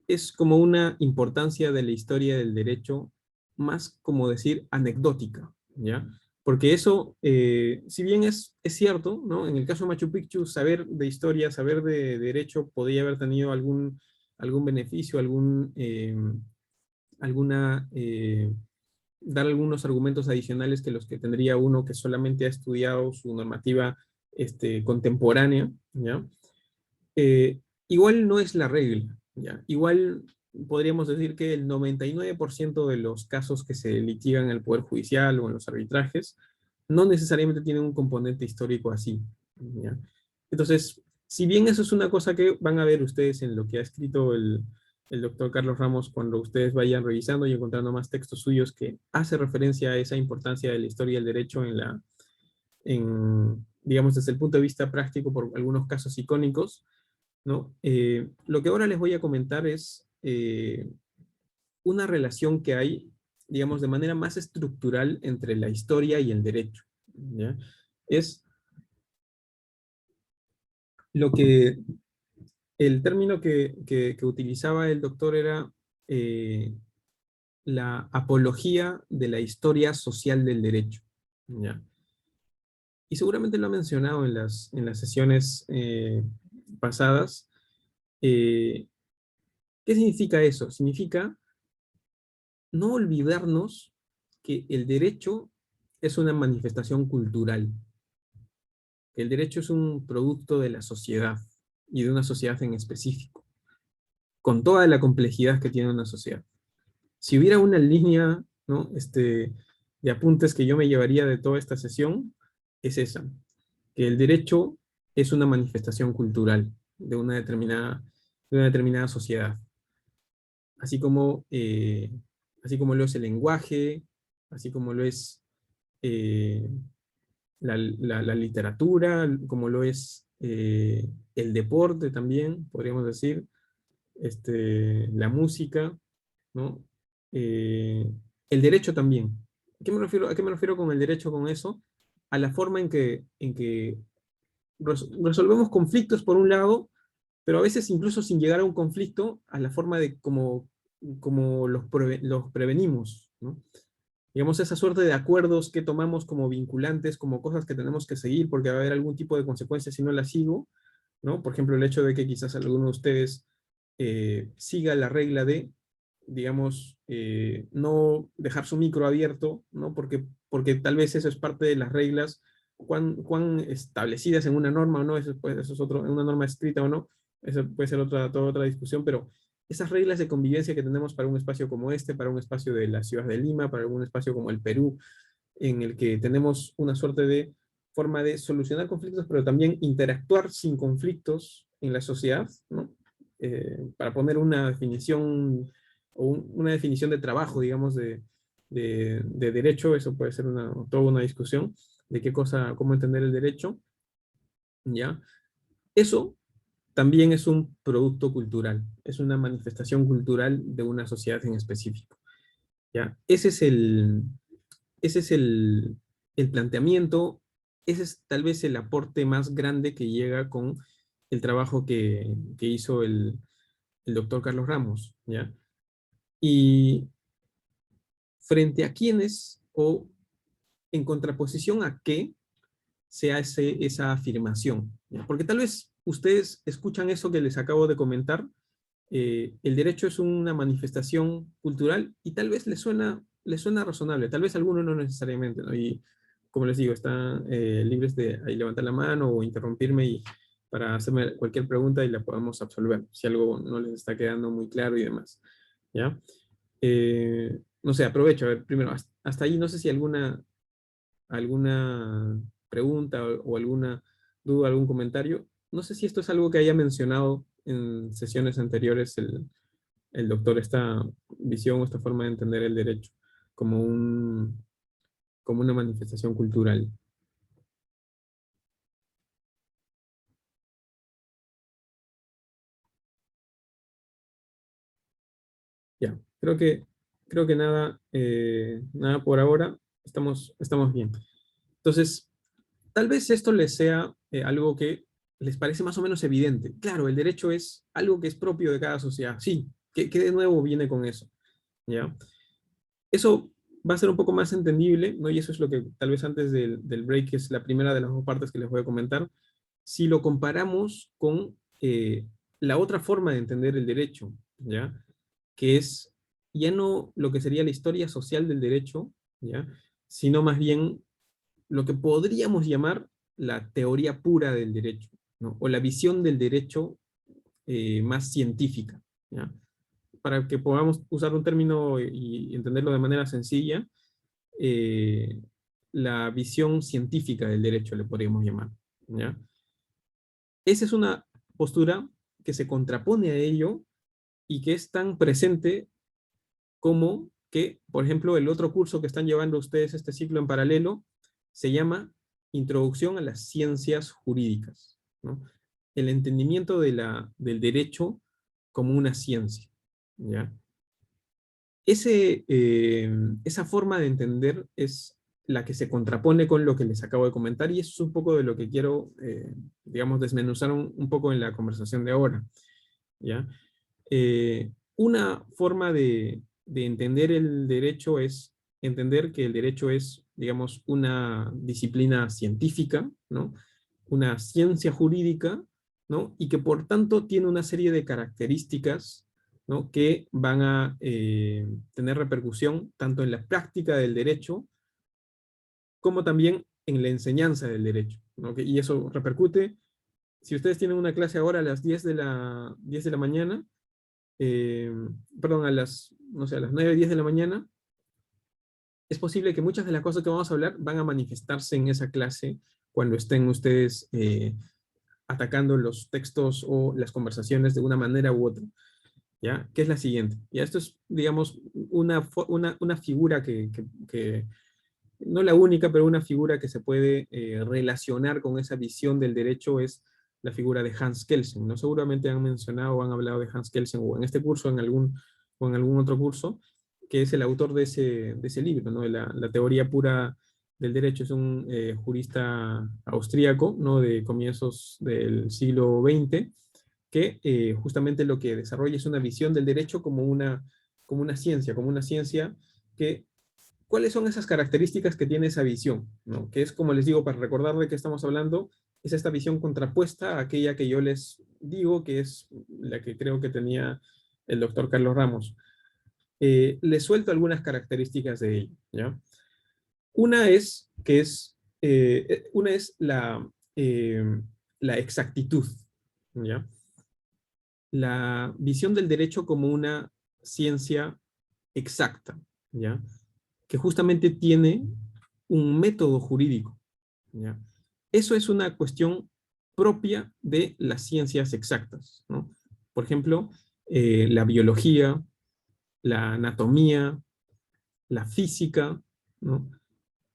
es como una importancia de la historia del derecho, más como decir anecdótica, ¿ya? Porque eso, si bien es cierto, ¿no? En el caso de Machu Picchu, saber de historia, saber de derecho, podría haber tenido algún beneficio, alguna, dar algunos argumentos adicionales que los que tendría uno que solamente ha estudiado su normativa contemporánea, ¿ya? Igual no es la regla, ¿ya? Igual podríamos decir que el 99% de los casos que se litigan en el Poder Judicial o en los arbitrajes no necesariamente tienen un componente histórico así, ¿ya? Entonces, si bien eso es una cosa que van a ver ustedes en lo que ha escrito el doctor Carlos Ramos cuando ustedes vayan revisando y encontrando más textos suyos que hace referencia a esa importancia de la historia del derecho digamos, desde el punto de vista práctico por algunos casos icónicos, ¿no? Lo que ahora les voy a comentar es una relación que hay, digamos, de manera más estructural entre la historia y el derecho, ¿ya? Es lo que, el término que utilizaba el doctor era eh, la apología de la historia social del derecho, ¿ya? Y seguramente lo ha mencionado en las sesiones pasadas. Eh, ¿Qué significa eso? Significa no olvidarnos que el derecho es una manifestación cultural. El derecho es un producto de la sociedad y de una sociedad en específico, con toda la complejidad que tiene una sociedad. Si hubiera una línea, ¿no? De apuntes que yo me llevaría de toda esta sesión, es esa, que el derecho es una manifestación cultural de una determinada sociedad, así como, así como lo es el lenguaje, así como lo es eh, la literatura, como lo es el deporte también, podríamos decir, la música, ¿no? Eh, el derecho también. ¿A qué me refiero con el derecho con eso? A la forma en que resolvemos conflictos por un lado, pero a veces incluso sin llegar a un conflicto, a la forma de cómo los prevenimos, ¿no? Digamos, esa suerte de acuerdos que tomamos como vinculantes, como cosas que tenemos que seguir porque va a haber algún tipo de consecuencia si no las sigo, ¿no? Por ejemplo, el hecho de que quizás alguno de ustedes siga la regla de, digamos, no dejar su micro abierto, ¿no? Porque tal vez eso es parte de las reglas, cuán establecidas en una norma o no, eso es otro, en una norma escrita o no, eso puede ser toda otra discusión, pero esas reglas de convivencia que tenemos para un espacio como este, para un espacio de la ciudad de Lima, para algún espacio como el Perú, en el que tenemos una suerte de forma de solucionar conflictos, pero también interactuar sin conflictos en la sociedad, ¿no? Para poner una definición o una definición de trabajo, digamos, de derecho, eso puede ser toda una discusión de qué cosa, cómo entender el derecho, ¿ya? Eso también es un producto cultural, es una manifestación cultural de una sociedad en específico, ¿ya? Ese es el planteamiento, ese es tal vez el aporte más grande que llega con el trabajo que hizo el doctor Carlos Ramos, ¿ya? Y frente a quiénes o en contraposición a qué se hace esa afirmación, ¿ya? Porque tal vez ustedes escuchan eso que les acabo de comentar, el derecho es una manifestación cultural y tal vez les suena razonable, tal vez a algunos no necesariamente, ¿no? Y como les digo, están libres de ahí levantar la mano o interrumpirme para hacerme cualquier pregunta y la podamos absolver, si algo no les está quedando muy claro y demás, ¿ya? No sé, aprovecho, a ver, primero, hasta ahí no sé si alguna pregunta o alguna duda, algún comentario. No sé si esto es algo que haya mencionado en sesiones anteriores el doctor, esta visión o esta forma de entender el derecho como como una manifestación cultural. Ya, creo que nada, nada por ahora, estamos bien. Entonces, tal vez esto les sea algo que les parece más o menos evidente. Claro, el derecho es algo que es propio de cada sociedad. Sí, que de nuevo viene con eso, ¿ya? Eso va a ser un poco más entendible, ¿no? Y eso es lo que tal vez antes del break, que es la primera de las dos partes que les voy a comentar, si lo comparamos con la otra forma de entender el derecho, ¿ya? Que es ya no lo que sería la historia social del derecho, ¿ya? Sino más bien lo que podríamos llamar la teoría pura del derecho, ¿no? O la visión del derecho más científica, ¿ya? Para que podamos usar un término y entenderlo de manera sencilla, eh, la visión científica del derecho le podríamos llamar, ¿ya? Esa es una postura que se contrapone a ello y que es tan presente como que, por ejemplo, el otro curso que están llevando ustedes este ciclo en paralelo se llama Introducción a las Ciencias Jurídicas, ¿no? El entendimiento del derecho como una ciencia, ¿ya? Esa forma de entender es la que se contrapone con lo que les acabo de comentar y eso es un poco de lo que quiero, digamos, desmenuzar un poco en la conversación de ahora, ¿ya? Una forma de entender el derecho es entender que el derecho es, digamos, una disciplina científica, ¿no? Una ciencia jurídica, ¿no? Y que por tanto tiene una serie de características, ¿no? Que van a tener repercusión tanto en la práctica del derecho como también en la enseñanza del derecho, ¿no? Y eso repercute, si ustedes tienen una clase ahora a las 10 de la mañana, eh, perdón, a las, no sé, a las 9, 10 de la mañana, es posible que muchas de las cosas que vamos a hablar van a manifestarse en esa clase cuando estén ustedes atacando los textos o las conversaciones de una manera u otra, ¿ya? Que es la siguiente. Ya esto es, digamos, una figura que no la única, pero una figura que se puede relacionar con esa visión del derecho es la figura de Hans Kelsen, ¿no? Seguramente han mencionado o han hablado de Hans Kelsen o en este curso o en algún otro curso, que es el autor de ese libro, ¿no? La teoría pura del derecho. Es un jurista austríaco, ¿no? De comienzos del siglo XX, que justamente lo que desarrolla es una visión del derecho como una ciencia que ¿cuáles son esas características que tiene esa visión? ¿No? Que es, como les digo, para recordar de qué estamos hablando, es esta visión contrapuesta a aquella que yo les digo, que es la que creo que tenía el doctor Carlos Ramos. Les suelto algunas características de ello, ¿ya? Una es que una es la exactitud, ¿ya? La visión del derecho como una ciencia exacta, ¿ya? Que justamente tiene un método jurídico, ¿ya? Eso es una cuestión propia de las ciencias exactas, ¿no? Por ejemplo, la biología, la anatomía, la física, ¿no?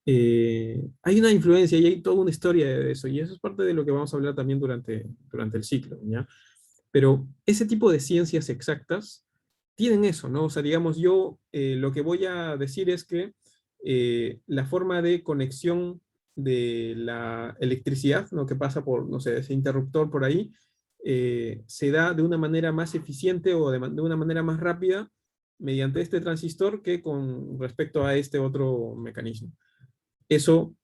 Hay una influencia y hay toda una historia de eso, y eso es parte de lo que vamos a hablar también durante el ciclo, ¿ya? Pero ese tipo de ciencias exactas tienen eso, ¿no? O sea, digamos, yo lo que voy a decir es que la forma de conexión de la electricidad, ¿no? Que pasa por, no sé, ese interruptor por ahí, se da de una manera más eficiente o de una manera más rápida mediante este transistor que con respecto a este otro mecanismo. Eso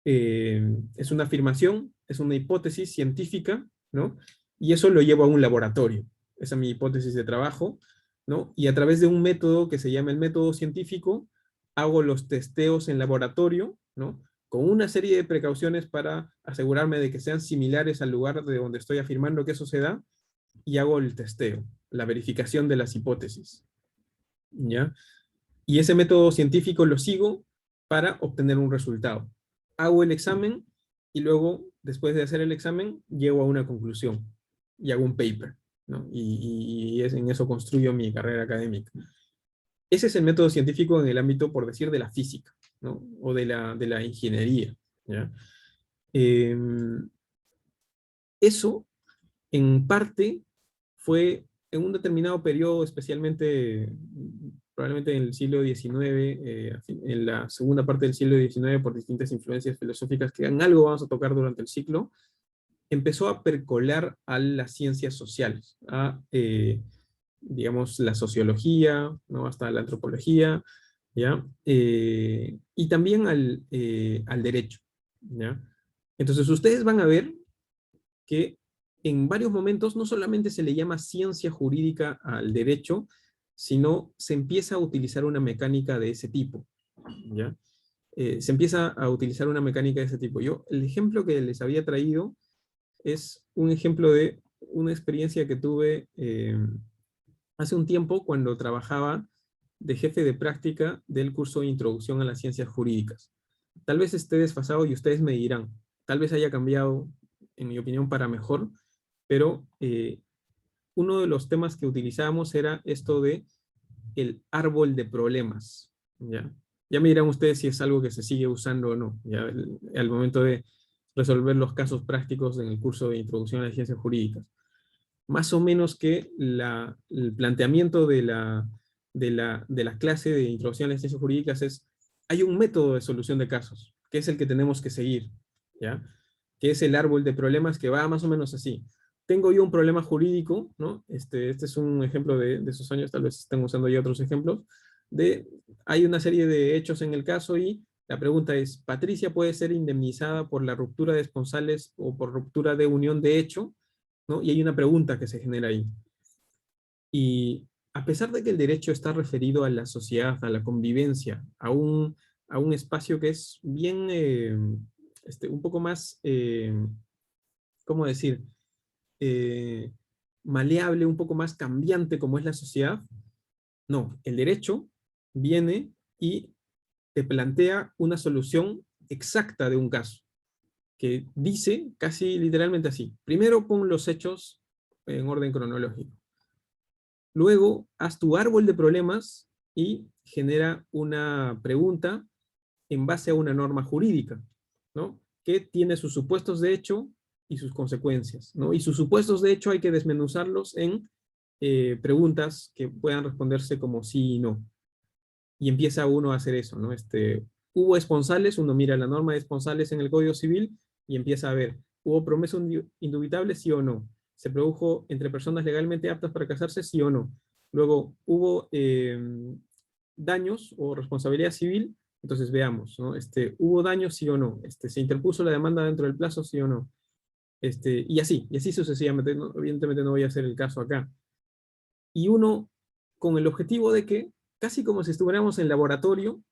es una afirmación, es una hipótesis científica, ¿no? Y eso lo llevo a un laboratorio. Esa es mi hipótesis de trabajo, ¿no? Y a través de un método que se llama el método científico, hago los testeos en laboratorio, ¿no? Con una serie de precauciones para asegurarme de que sean similares al lugar de donde estoy afirmando que eso se da, y hago el testeo, la verificación de las hipótesis, ¿ya? Y ese método científico lo sigo para obtener un resultado. Hago el examen y luego, después de hacer el examen, llego a una conclusión y hago un paper, ¿no? Y en eso construyo mi carrera académica. Ese es el método científico en el ámbito, por decir, de la física, ¿no? O de la ingeniería, ¿ya? Eh, Eso, en parte, fue en un determinado periodo, especialmente probablemente en el siglo XIX, en la segunda parte del siglo XIX, por distintas influencias filosóficas que en algo vamos a tocar durante el ciclo, empezó a percolar a las ciencias sociales, digamos, la sociología, ¿no? Hasta la antropología, ¿ya? Y también al derecho, ¿ya? Entonces ustedes van a ver que en varios momentos no solamente se le llama ciencia jurídica al derecho, sino se empieza a utilizar una mecánica de ese tipo, ¿ya? Se empieza a utilizar una mecánica de ese tipo. El ejemplo que les había traído es un ejemplo de una experiencia que tuve hace un tiempo cuando trabajaba de jefe de práctica del curso de Introducción a las Ciencias Jurídicas. Tal vez esté desfasado y ustedes me dirán, tal vez haya cambiado, en mi opinión, para mejor, pero uno de los temas que utilizábamos era esto de el árbol de problemas, ¿ya? Ya me dirán ustedes si es algo que se sigue usando o no, ¿ya? Al momento de resolver los casos prácticos en el curso de Introducción a las Ciencias Jurídicas. Más o menos que el planteamiento de la clase de Introducción a las Ciencias Jurídicas es, hay un método de solución de casos, que es el que tenemos que seguir, ¿ya? Que es el árbol de problemas que va más o menos así. Tengo yo un problema jurídico, ¿no? Este es un ejemplo de esos años, tal vez estén usando ya otros ejemplos, hay una serie de hechos en el caso y la pregunta es, ¿Patricia puede ser indemnizada por la ruptura de esponsales o por ruptura de unión de hecho? ¿No? Y hay una pregunta que se genera ahí. Y a pesar de que el derecho está referido a la sociedad, a la convivencia, a un espacio que es bien, un poco más, ¿cómo decir? Eh, maleable, un poco más cambiante como es la sociedad. No, el derecho viene y te plantea una solución exacta de un caso, que dice casi literalmente así. Primero pon los hechos en orden cronológico. Luego haz tu árbol de problemas y genera una pregunta en base a una norma jurídica, ¿no? Que tiene sus supuestos de hecho y sus consecuencias, ¿no? Y sus supuestos de hecho hay que desmenuzarlos en preguntas que puedan responderse como sí y no. Y empieza uno a hacer eso, ¿no? Hubo esponsales, uno mira la norma de esponsales en el Código Civil y empieza a ver, ¿hubo promesa indubitable, sí o no? ¿Se produjo entre personas legalmente aptas para casarse, sí o no? Luego, ¿hubo daños o responsabilidad civil? Entonces veamos, ¿no? ¿Hubo daños, sí o no? ¿Se interpuso la demanda dentro del plazo, sí o no? Y así sucesivamente. ¿No? Evidentemente no voy a hacer el caso acá. Y uno, con el objetivo de que, casi como si estuviéramos en laboratorio,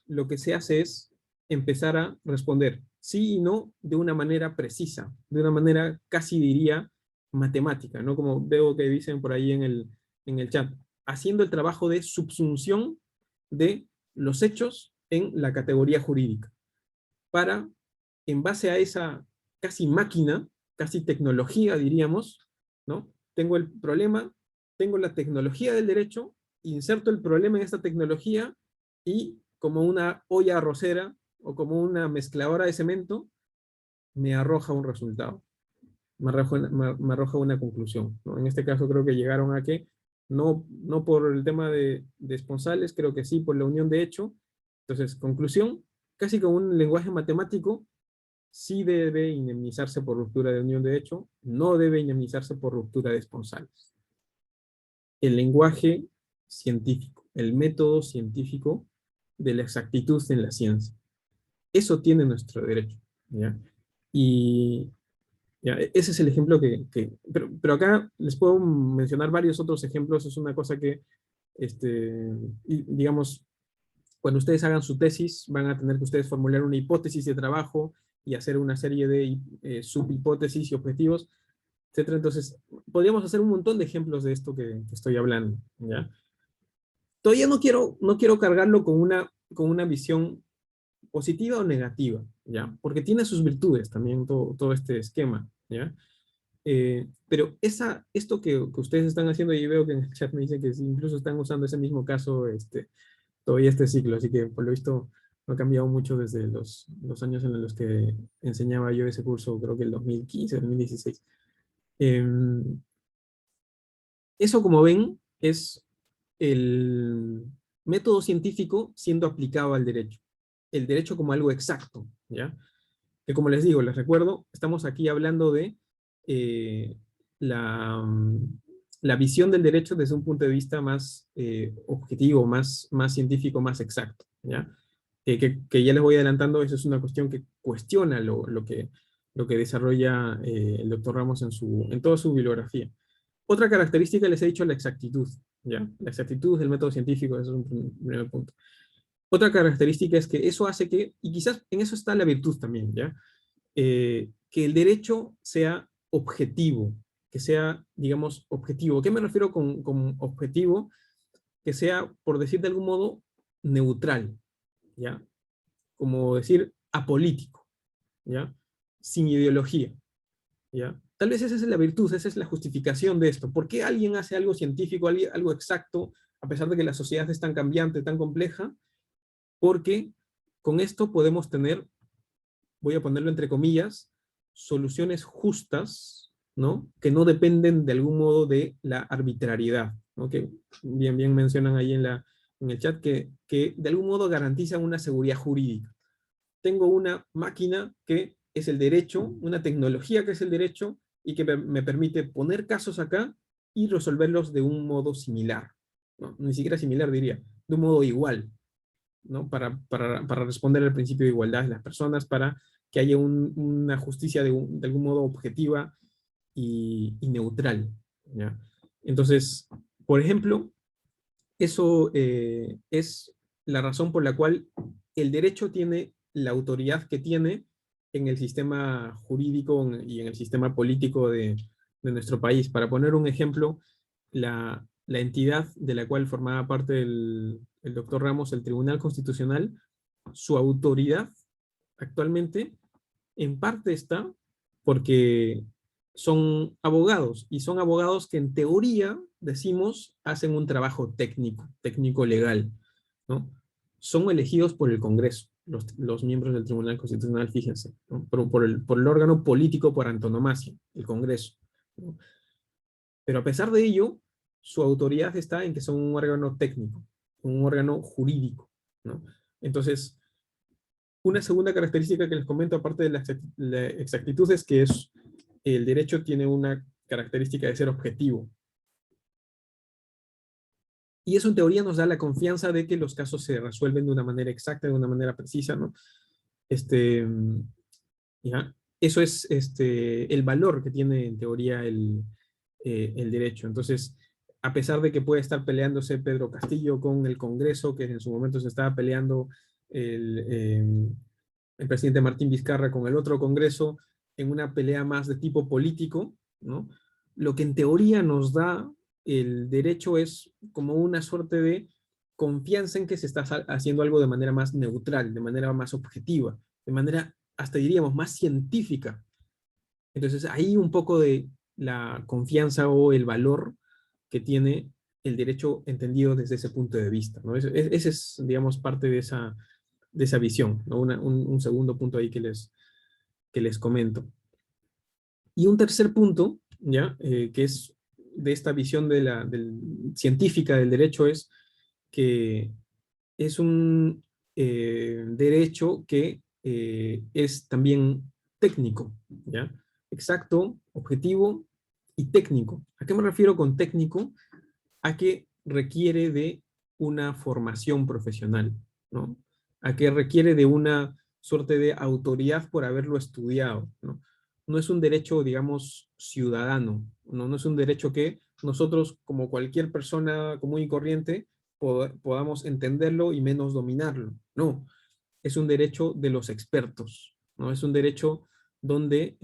lo que se hace es empezar a responder sí y no de una manera precisa, de una manera casi diría matemática, ¿no? Como veo que dicen por ahí en el chat, haciendo el trabajo de subsunción de los hechos en la categoría jurídica, para, en base a esa casi máquina, casi tecnología, diríamos, ¿no? Tengo el problema, tengo la tecnología del derecho, inserto el problema en esta tecnología y como una olla arrocera o como una mezcladora de cemento, me arroja un resultado, me arroja una conclusión, ¿no? En este caso creo que llegaron a que, no por el tema de esponsales, creo que sí por la unión de hecho. Entonces, conclusión, casi con un lenguaje matemático, sí debe indemnizarse por ruptura de unión de hecho, no debe indemnizarse por ruptura de esponsales. El lenguaje científico, el método científico de la exactitud en la ciencia. Eso tiene nuestro derecho, ¿ya? Y ya, ese es el ejemplo pero acá les puedo mencionar varios otros ejemplos. Es una cosa que, digamos, cuando ustedes hagan su tesis, van a tener que ustedes formular una hipótesis de trabajo y hacer una serie de subhipótesis y objetivos, etcétera. Entonces, podríamos hacer un montón de ejemplos de esto que estoy hablando, ¿ya? Todavía no quiero cargarlo con una visión positiva o negativa, ¿ya? Porque tiene sus virtudes también todo este esquema, ¿ya? Pero esto que ustedes están haciendo, y veo que en el chat me dicen que incluso están usando ese mismo caso, todavía este ciclo, así que por lo visto no ha cambiado mucho desde los años en los que enseñaba yo ese curso, creo que el 2015, 2016. Eso, como ven, es el método científico siendo aplicado al derecho. El derecho como algo exacto, ¿ya? Que como les digo, les recuerdo, estamos aquí hablando de eh, la, la visión del derecho desde un punto de vista más objetivo, más científico, más exacto, ¿ya? Que ya les voy adelantando, eso es una cuestión que cuestiona lo que desarrolla el doctor Ramos en toda su bibliografía. Otra característica, les he dicho, la exactitud, ¿ya? La exactitud del método científico, eso es un primer punto. Otra característica es que eso hace que, y quizás en eso está la virtud también, ¿ya? Que el derecho sea objetivo, que sea, digamos, objetivo. ¿Qué me refiero con objetivo? Que sea, por decir de algún modo, neutral, ¿ya? Como decir, apolítico, ¿ya? Sin ideología, ¿ya? Tal vez esa es la virtud, esa es la justificación de esto. ¿Por qué alguien hace algo científico, algo exacto, a pesar de que la sociedad es tan cambiante, tan compleja? Porque con esto podemos tener, voy a ponerlo entre comillas, soluciones justas, ¿no? Que no dependen de algún modo de la arbitrariedad, ¿no? Que bien mencionan ahí en el chat que de algún modo garantizan una seguridad jurídica. Tengo una máquina que es el derecho, una tecnología que es el derecho, y que me permite poner casos acá y resolverlos de un modo similar, ¿no? Ni siquiera similar diría, de un modo igual, ¿no? Para responder al principio de igualdad de las personas, para que haya una justicia de algún modo objetiva y neutral, ¿ya? Entonces, por ejemplo, eso es la razón por la cual el derecho tiene la autoridad que tiene en el sistema jurídico y en el sistema político de nuestro país. Para poner un ejemplo, la entidad de la cual formaba parte el doctor Ramos, el Tribunal Constitucional, su autoridad actualmente en parte está porque son abogados, y son abogados que en teoría, decimos, hacen un trabajo técnico, técnico legal, ¿no? Son elegidos por el Congreso, los miembros del Tribunal Constitucional, fíjense, ¿no? Por el órgano político por antonomasia, el Congreso, ¿no? Pero a pesar de ello, su autoridad está en que son un órgano técnico, un órgano jurídico, ¿no? Entonces, una segunda característica que les comento, aparte de la exactitud, es que el derecho tiene una característica de ser objetivo. Y eso en teoría nos da la confianza de que los casos se resuelven de una manera exacta, de una manera precisa, ¿no? Este, ¿Ya? Eso es el valor que tiene en teoría el derecho. Entonces, a pesar de que puede estar peleándose Pedro Castillo con el Congreso, que en su momento se estaba peleando el, eh, el presidente Martín Vizcarra con el otro Congreso, en una pelea más de tipo político, ¿no? Lo que en teoría nos da el derecho es como una suerte de confianza en que se está haciendo algo de manera más neutral, de manera más objetiva, de manera, hasta diríamos, más científica. Entonces, ahí un poco de la confianza o el valor que tiene el derecho entendido desde ese punto de vista, ¿no? Ese es, digamos, parte de esa visión, ¿no? Un segundo punto ahí que les comento. Y un tercer punto, ¿ya? Que es de esta visión científica del derecho, es que es un derecho que es también técnico, ¿ya? Exacto, objetivo y técnico. ¿A qué me refiero con técnico? A que requiere de una formación profesional, ¿no? A que requiere de una suerte de autoridad por haberlo estudiado, ¿no? No es un derecho, digamos, ciudadano, ¿no? No es un derecho que nosotros, como cualquier persona común y corriente, podamos entenderlo y menos dominarlo. No, es un derecho de los expertos, ¿no? Es un derecho donde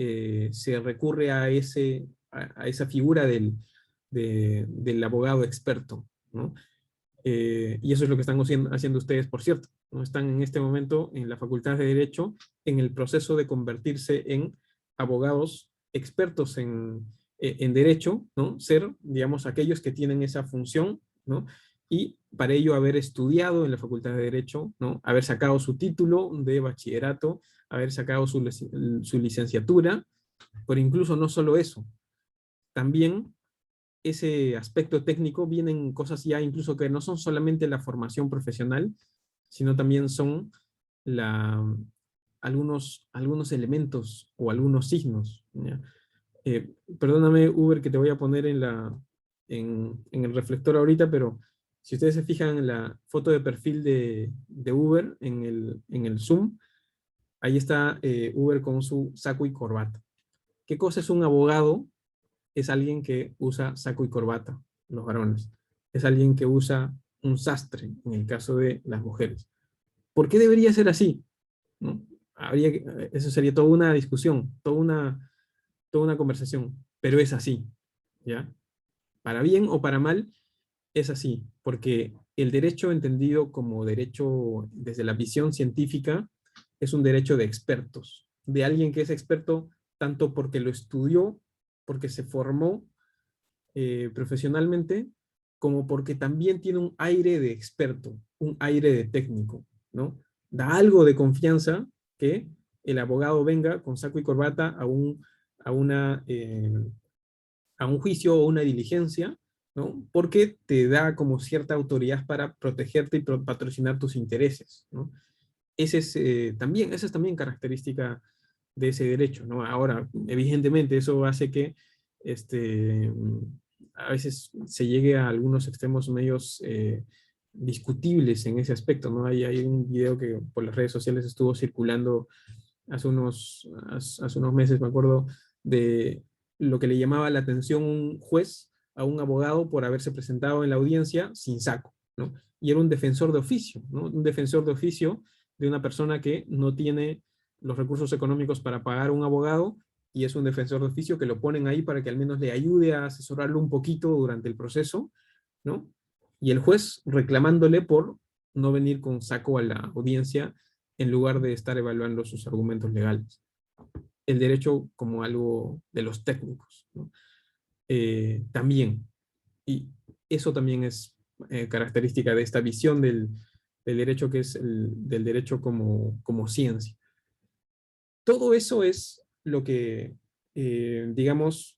se recurre a esa figura del abogado experto, ¿no? Y eso es lo que están haciendo ustedes, por cierto, ¿no? Están en este momento en la Facultad de Derecho en el proceso de convertirse en abogados expertos en derecho, ¿no? Ser, digamos, aquellos que tienen esa función, ¿no? Y para ello haber estudiado en la Facultad de Derecho, ¿no? Haber sacado su título de bachillerato, haber sacado su licenciatura, pero incluso no solo eso, también ese aspecto técnico vienen cosas ya incluso que no son solamente la formación profesional, sino también son la, algunos elementos o algunos signos, ¿ya? Perdóname, Uber, que te voy a poner en el reflector ahorita, pero si ustedes se fijan en la foto de perfil de Uber en el Zoom, ahí está Uber con su saco y corbata. ¿Qué cosa es un abogado? Es alguien que usa saco y corbata, los varones. Es alguien que usa un sastre, en el caso de las mujeres. ¿Por qué debería ser así? ¿No? Eso sería toda una discusión, toda una conversación, pero es así, ¿ya? Para bien o para mal, es así, porque el derecho entendido como derecho desde la visión científica es un derecho de expertos, de alguien que es experto tanto porque lo estudió, porque se formó profesionalmente, como porque también tiene un aire de experto, un aire de técnico, ¿no? Da algo de confianza que el abogado venga con saco y corbata a, una, a un juicio o una diligencia, ¿no? Porque te da como cierta autoridad para protegerte y patrocinar tus intereses, ¿no? Esa es también característica de ese derecho, ¿no? Ahora, evidentemente, eso hace que este, a veces se llegue a algunos extremos medios discutibles en ese aspecto, ¿no? Hay un video que por las redes sociales estuvo circulando hace unos meses, me acuerdo, de lo que le llamaba la atención un juez a un abogado por haberse presentado en la audiencia sin saco, ¿no? Y era un defensor de oficio, ¿no? Un defensor de oficio de una persona que no tiene los recursos económicos para pagar un abogado y es un defensor de oficio que lo ponen ahí para que al menos le ayude a asesorarlo un poquito durante el proceso, ¿no? Y el juez reclamándole por no venir con saco a la audiencia en lugar de estar evaluando sus argumentos legales. El derecho como algo de los técnicos, ¿no? También, y eso también es característica de esta visión del derecho, que es del derecho como ciencia. Todo eso es lo que, digamos,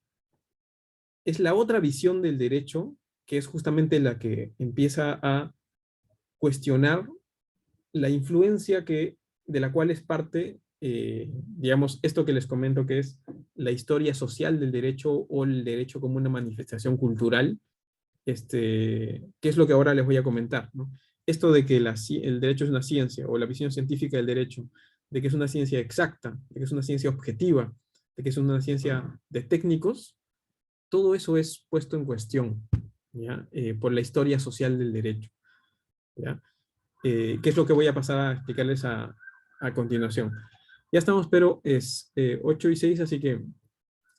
es la otra visión del derecho, que es justamente la que empieza a cuestionar la influencia de la cual es parte, digamos, esto que les comento, que es la historia social del derecho o el derecho como una manifestación cultural, que es lo que ahora les voy a comentar, ¿no? Esto de que el derecho es una ciencia, o la visión científica del derecho, de que es una ciencia exacta, de que es una ciencia objetiva, de que es una ciencia de técnicos, todo eso es puesto en cuestión, ¿ya? Por la historia social del derecho, ¿ya? ¿Qué es lo que voy a pasar a explicarles a continuación? Ya estamos, pero es 8:06, así que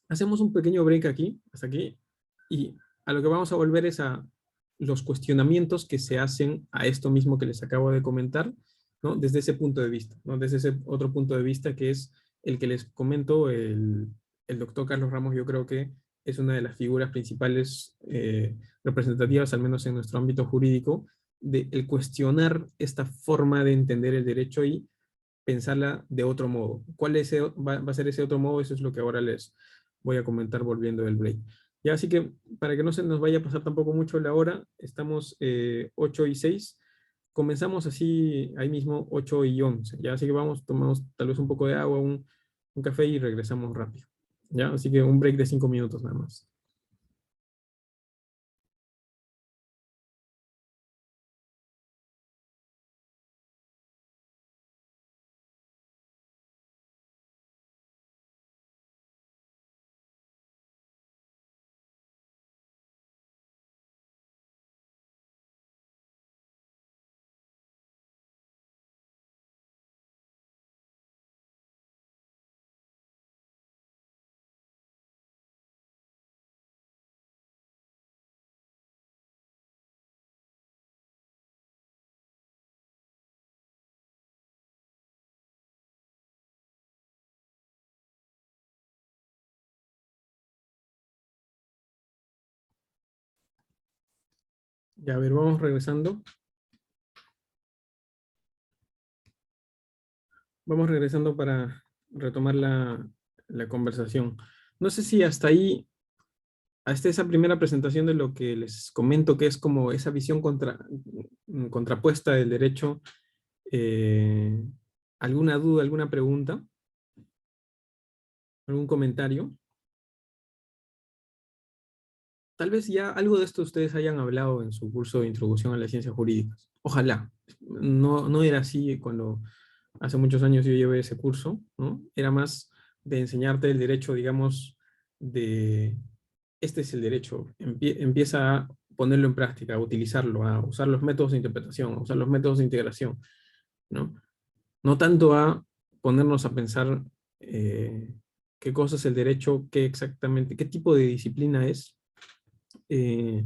hacemos un pequeño break aquí, hasta aquí, y a lo que vamos a volver es a los cuestionamientos que se hacen a esto mismo que les acabo de comentar, ¿no? Desde ese punto de vista, ¿no? Desde ese otro punto de vista que es el que les comento, el doctor Carlos Ramos. Yo creo que es una de las figuras principales representativas, al menos en nuestro ámbito jurídico, de el cuestionar esta forma de entender el derecho y pensarla de otro modo. ¿Cuál va a ser ese otro modo? Eso es lo que ahora les voy a comentar volviendo del break. Ya, así que para que no se nos vaya a pasar tampoco mucho la hora, estamos 8:06. Comenzamos así, ahí mismo 8:11. Ya, así que vamos, tomamos tal vez un poco de agua, un café y regresamos rápido. Ya, así que un break de 5 minutos nada más. Ya, a ver, vamos regresando. Vamos regresando para retomar la conversación. No sé si hasta ahí, hasta esa primera presentación de lo que les comento, que es como esa visión contrapuesta del derecho, eh, ¿alguna duda, alguna pregunta, algún comentario? Tal vez ya algo de esto ustedes hayan hablado en su curso de introducción a las ciencias jurídicas. Ojalá. No, no era así cuando hace muchos años yo llevé ese curso, ¿no? Era más de enseñarte el derecho, digamos, de este es el derecho. Empieza a ponerlo en práctica, a utilizarlo, a usar los métodos de interpretación, a usar los métodos de integración, ¿no? No tanto a ponernos a pensar qué cosa es el derecho, qué exactamente, qué tipo de disciplina es. eh,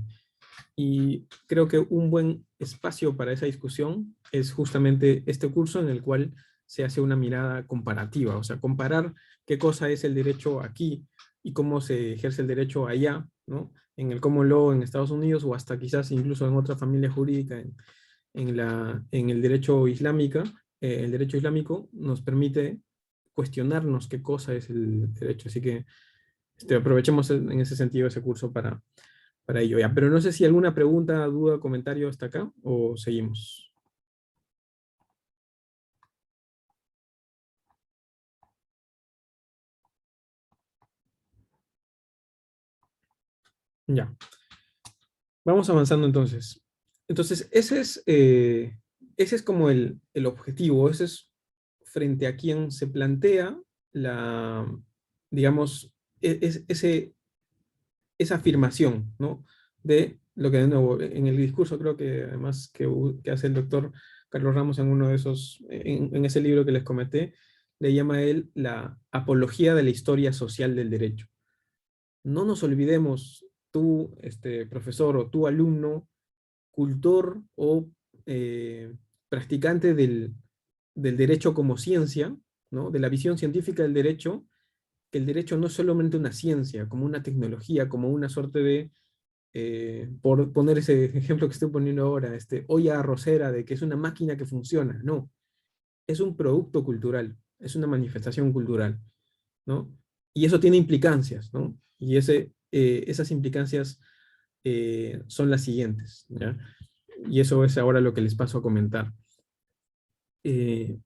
y creo que un buen espacio para esa discusión es justamente este curso en el cual se hace una mirada comparativa, o sea, comparar qué cosa es el derecho aquí y cómo se ejerce el derecho allá, ¿no? En el common law en Estados Unidos o hasta quizás incluso en otra familia jurídica, en el derecho islámica. El derecho islámico nos permite cuestionarnos qué cosa es el derecho, así que aprovechemos en ese sentido ese curso para ello. Ya. Pero no sé si alguna pregunta, duda, comentario hasta acá o seguimos. Ya, vamos avanzando entonces. Entonces, ese es como el objetivo, ese es frente a quien se plantea digamos, esa afirmación, ¿no? De lo que de nuevo, en el discurso creo que además que hace el doctor Carlos Ramos en uno de esos, en ese libro que les comenté, le llama a él la apología de la historia social del derecho. No nos olvidemos, tú, profesor, o tú, alumno, cultor o practicante del derecho como ciencia, ¿no? De la visión científica del derecho, que el derecho no es solamente una ciencia, como una tecnología, como una suerte de, por poner ese ejemplo que estoy poniendo ahora, olla arrocera de que es una máquina que funciona. No, es un producto cultural, es una manifestación cultural, ¿no? Y eso tiene implicancias, ¿no? Y esas implicancias son las siguientes, ¿ya? Y eso es ahora lo que les paso a comentar.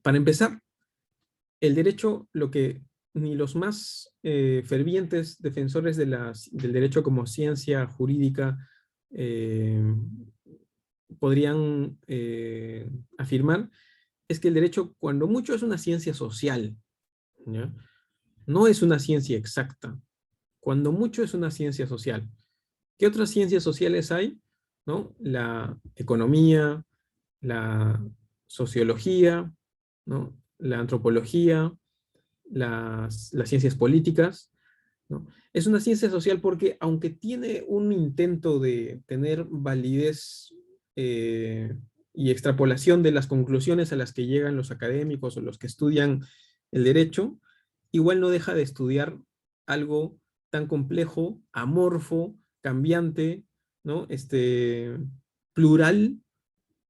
Para empezar, el derecho, lo que ni los más fervientes defensores del derecho como ciencia jurídica eh, podrían afirmar, es que el derecho, cuando mucho, es una ciencia social, ¿ya? No es una ciencia exacta. Cuando mucho es una ciencia social. ¿Qué otras ciencias sociales hay? ¿No? La economía, la sociología, ¿no? La antropología, las ciencias políticas, ¿no? Es una ciencia social porque, aunque tiene un intento de tener validez eh, y extrapolación de las conclusiones a las que llegan los académicos o los que estudian el derecho, igual no deja de estudiar algo tan complejo, amorfo, cambiante, ¿no? Plural,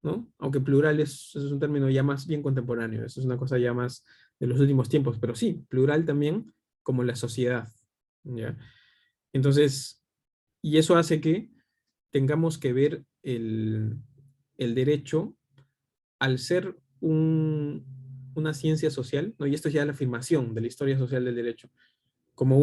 ¿no? Aunque plural es un término ya más bien contemporáneo, eso es una cosa ya más de los últimos tiempos, pero sí, plural también como la sociedad, ¿ya? Entonces, y eso hace que tengamos que ver el derecho al ser una ciencia social, ¿no? Y esto es ya la afirmación de la historia social del derecho, como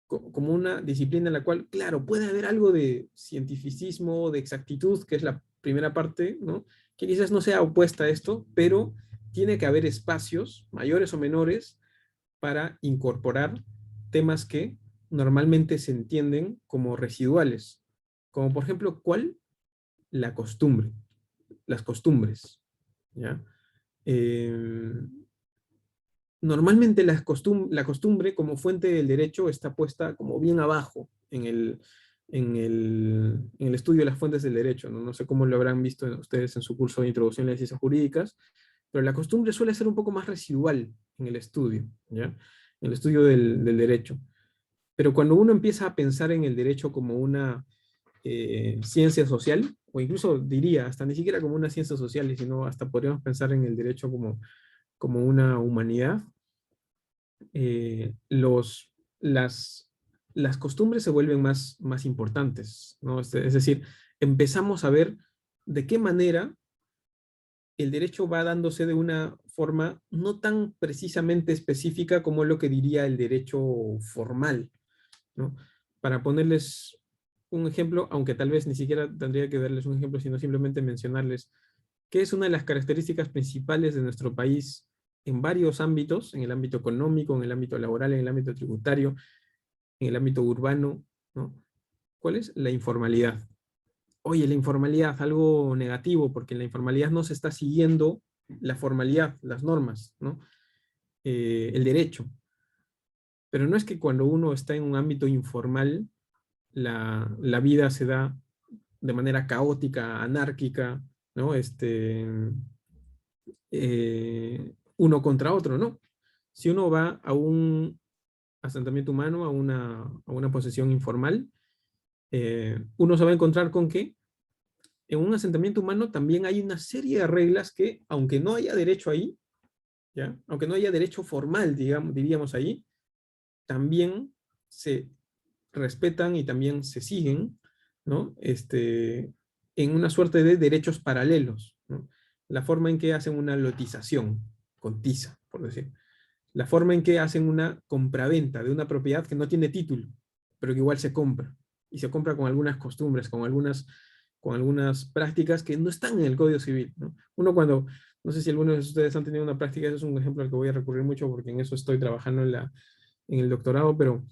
como una disciplina en la cual, claro, puede haber algo de cientificismo, de exactitud, que es la primera parte, ¿no? Que quizás no sea opuesta a esto, pero tiene que haber espacios, mayores o menores, para incorporar temas que normalmente se entienden como residuales, como por ejemplo, ¿cuál? La costumbre, las costumbres, ¿ya? Eh, Normalmente la costumbre como fuente del derecho está puesta como bien abajo en el estudio de las fuentes del derecho, ¿no? No sé cómo lo habrán visto ustedes en su curso de introducción a las ciencias jurídicas, pero la costumbre suele ser un poco más residual en el estudio, ¿ya? En el estudio del derecho. Pero cuando uno empieza a pensar en el derecho como una ciencia social, o incluso diría, hasta ni siquiera como una ciencia social, sino hasta podríamos pensar en el derecho como una humanidad, las, las costumbres se vuelven más importantes, ¿no? Es decir, empezamos a ver de qué manera el derecho va dándose de una forma no tan precisamente específica como lo que diría el derecho formal, ¿no? Para ponerles un ejemplo, aunque tal vez ni siquiera tendría que darles un ejemplo, sino simplemente mencionarles que es una de las características principales de nuestro país en varios ámbitos, en el ámbito económico, en el ámbito laboral, en el ámbito tributario, en el ámbito urbano, ¿no? ¿Cuál es? La informalidad. Oye, la informalidad, algo negativo, porque en la informalidad no se está siguiendo la formalidad, las normas, ¿no? El derecho. Pero no es que cuando uno está en un ámbito informal, la vida se da de manera caótica, anárquica, ¿no? Uno contra otro, ¿no? Si uno va a un asentamiento humano, a una posesión informal, uno se va a encontrar con que en un asentamiento humano también hay una serie de reglas que, aunque no haya derecho ahí, ¿ya? Aunque no haya derecho formal, digamos, diríamos ahí, también se respetan y también se siguen, ¿no? En una suerte de derechos paralelos, ¿no? La forma en que hacen una lotización, con tiza, por decir. La forma en que hacen una compraventa de una propiedad que no tiene título, pero que igual se compra. Y se compra con algunas costumbres, con algunas prácticas que no están en el Código Civil, ¿no? Uno cuando, no sé si algunos de ustedes han tenido una práctica, ese es un ejemplo al que voy a recurrir mucho porque en eso estoy trabajando en el doctorado, pero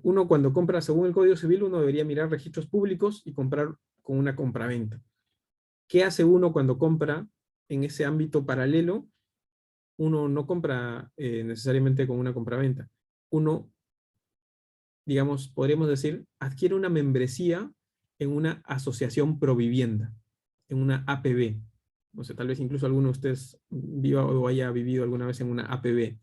uno cuando compra según el Código Civil, uno debería mirar registros públicos y comprar con una compraventa. ¿Qué hace uno cuando compra en ese ámbito paralelo? Uno no compra necesariamente con una compraventa. Uno, digamos, podríamos decir, adquiere una membresía en una asociación provivienda, en una APB. O sea, tal vez incluso alguno de ustedes viva o haya vivido alguna vez en una APB,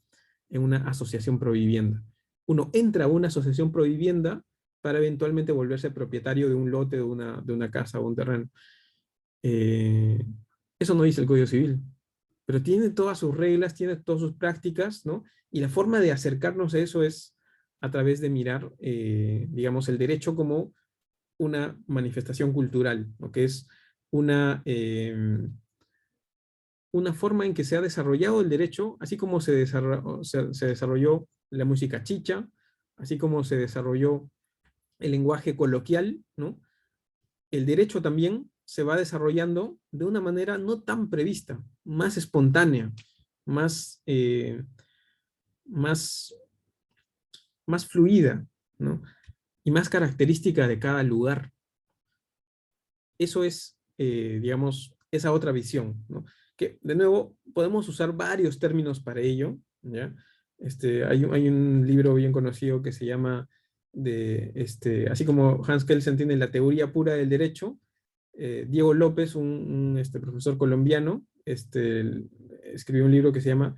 en una asociación provivienda. Uno entra a una asociación provivienda para eventualmente volverse propietario de un lote, de una casa o un terreno. Eh, Eso no dice el Código Civil, pero tiene todas sus reglas, tiene todas sus prácticas, ¿no? Y la forma de acercarnos a eso es a través de mirar, digamos, el derecho como una manifestación cultural, ¿no? Que es una forma en que se ha desarrollado el derecho, así como se desarrolló la música chicha, así como se desarrolló el lenguaje coloquial, ¿no? El derecho también se va desarrollando de una manera no tan prevista, más espontánea, más, más, más fluida, ¿no? Y más característica de cada lugar. Eso es, digamos, esa otra visión, ¿no? Que, de nuevo, podemos usar varios términos para ello, ¿ya? Hay un libro bien conocido que se llama, así como Hans Kelsen tiene la teoría pura del derecho, Diego López, profesor colombiano, escribió un libro que se llama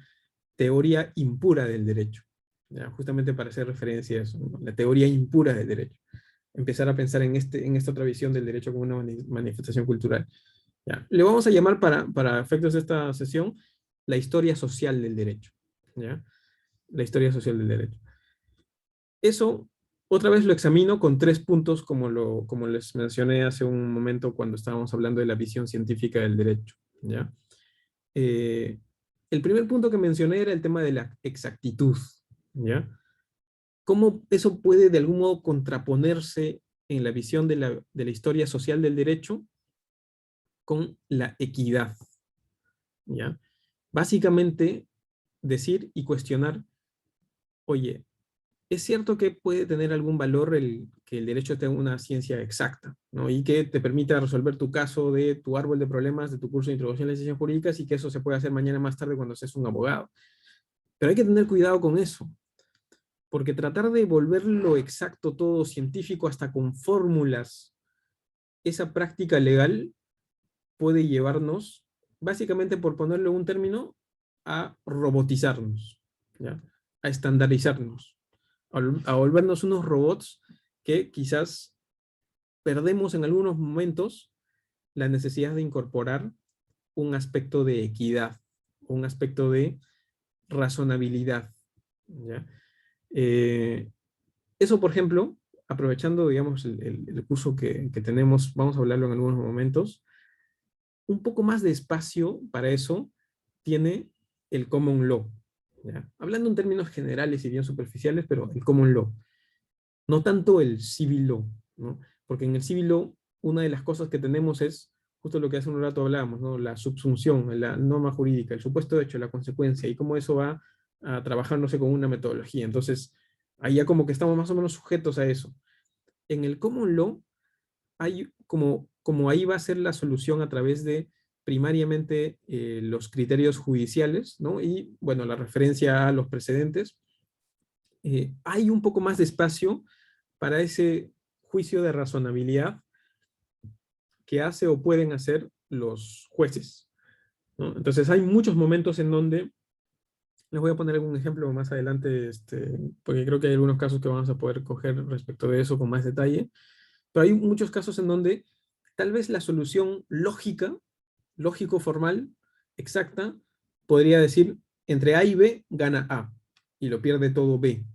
Teoría impura del derecho, ¿ya? Justamente para hacer referencia a eso, ¿no? La teoría impura del derecho. Empezar a pensar en esta otra visión del derecho como una manifestación cultural. ¿Ya? Le vamos a llamar para efectos de esta sesión la historia social del derecho. ¿Ya? La historia social del derecho. Eso, otra vez lo examino con 3 puntos, como les mencioné hace un momento cuando estábamos hablando de la visión científica del derecho. ¿Ya? Eh, el primer punto que mencioné era el tema de la exactitud. ¿Ya? ¿Cómo eso puede de algún modo contraponerse en la visión de la historia social del derecho con la equidad? ¿Ya? Básicamente, decir y cuestionar, oye, es cierto que puede tener algún valor que el derecho tenga una ciencia exacta, ¿no? Y que te permita resolver tu caso de tu árbol de problemas, de tu curso de introducción a las ciencias jurídicas, y que eso se puede hacer mañana más tarde cuando seas un abogado. Pero hay que tener cuidado con eso, porque tratar de volverlo exacto todo científico hasta con fórmulas, esa práctica legal puede llevarnos, básicamente por ponerle un término, a robotizarnos, ¿ya? A estandarizarnos, a volvernos unos robots que quizás perdemos en algunos momentos la necesidad de incorporar un aspecto de equidad, un aspecto de razonabilidad, ¿ya? Eh, Eso, por ejemplo, aprovechando, digamos, el curso que tenemos, vamos a hablarlo en algunos momentos, un poco más de espacio para eso tiene el common law, ¿ya? Hablando en términos generales y bien superficiales, pero el common law, no tanto el civil law, ¿no? Porque en el civil law una de las cosas que tenemos es justo lo que hace un rato hablábamos, ¿no? La subsunción, la norma jurídica, el supuesto hecho, la consecuencia, y cómo eso va a trabajándose con una metodología. Entonces, ahí ya como que estamos más o menos sujetos a eso. En el common law hay como ahí va a ser la solución a través de primariamente los criterios judiciales, ¿no? Y bueno, la referencia a los precedentes. Hay un poco más de espacio para ese juicio de razonabilidad que hace o pueden hacer los jueces, ¿no? Entonces hay muchos momentos en donde, les voy a poner algún ejemplo más adelante, porque creo que hay algunos casos que vamos a poder coger respecto de eso con más detalle, pero hay muchos casos en donde tal vez la solución lógica, lógico-formal, exacta, podría decir, entre A y B gana A, y lo pierde todo B.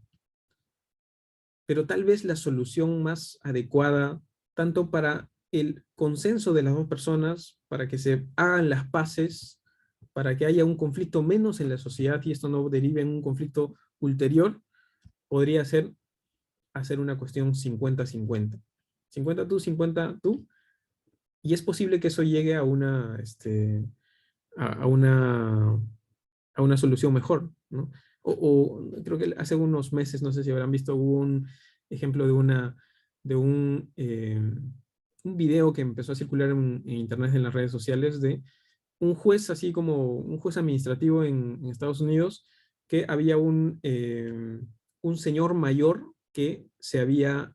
Pero tal vez la solución más adecuada, tanto para el consenso de las dos personas, para que se hagan las paces, para que haya un conflicto menos en la sociedad y esto no derive en un conflicto ulterior, podría ser hacer una cuestión 50-50. 50 tú, 50 tú, y es posible que eso llegue a una, a una solución mejor, ¿no? Creo que hace unos meses, no sé si habrán visto, hubo un ejemplo de un un video que empezó a circular en internet, en las redes sociales, de un juez, así como un juez administrativo en Estados Unidos, que había un señor mayor que se había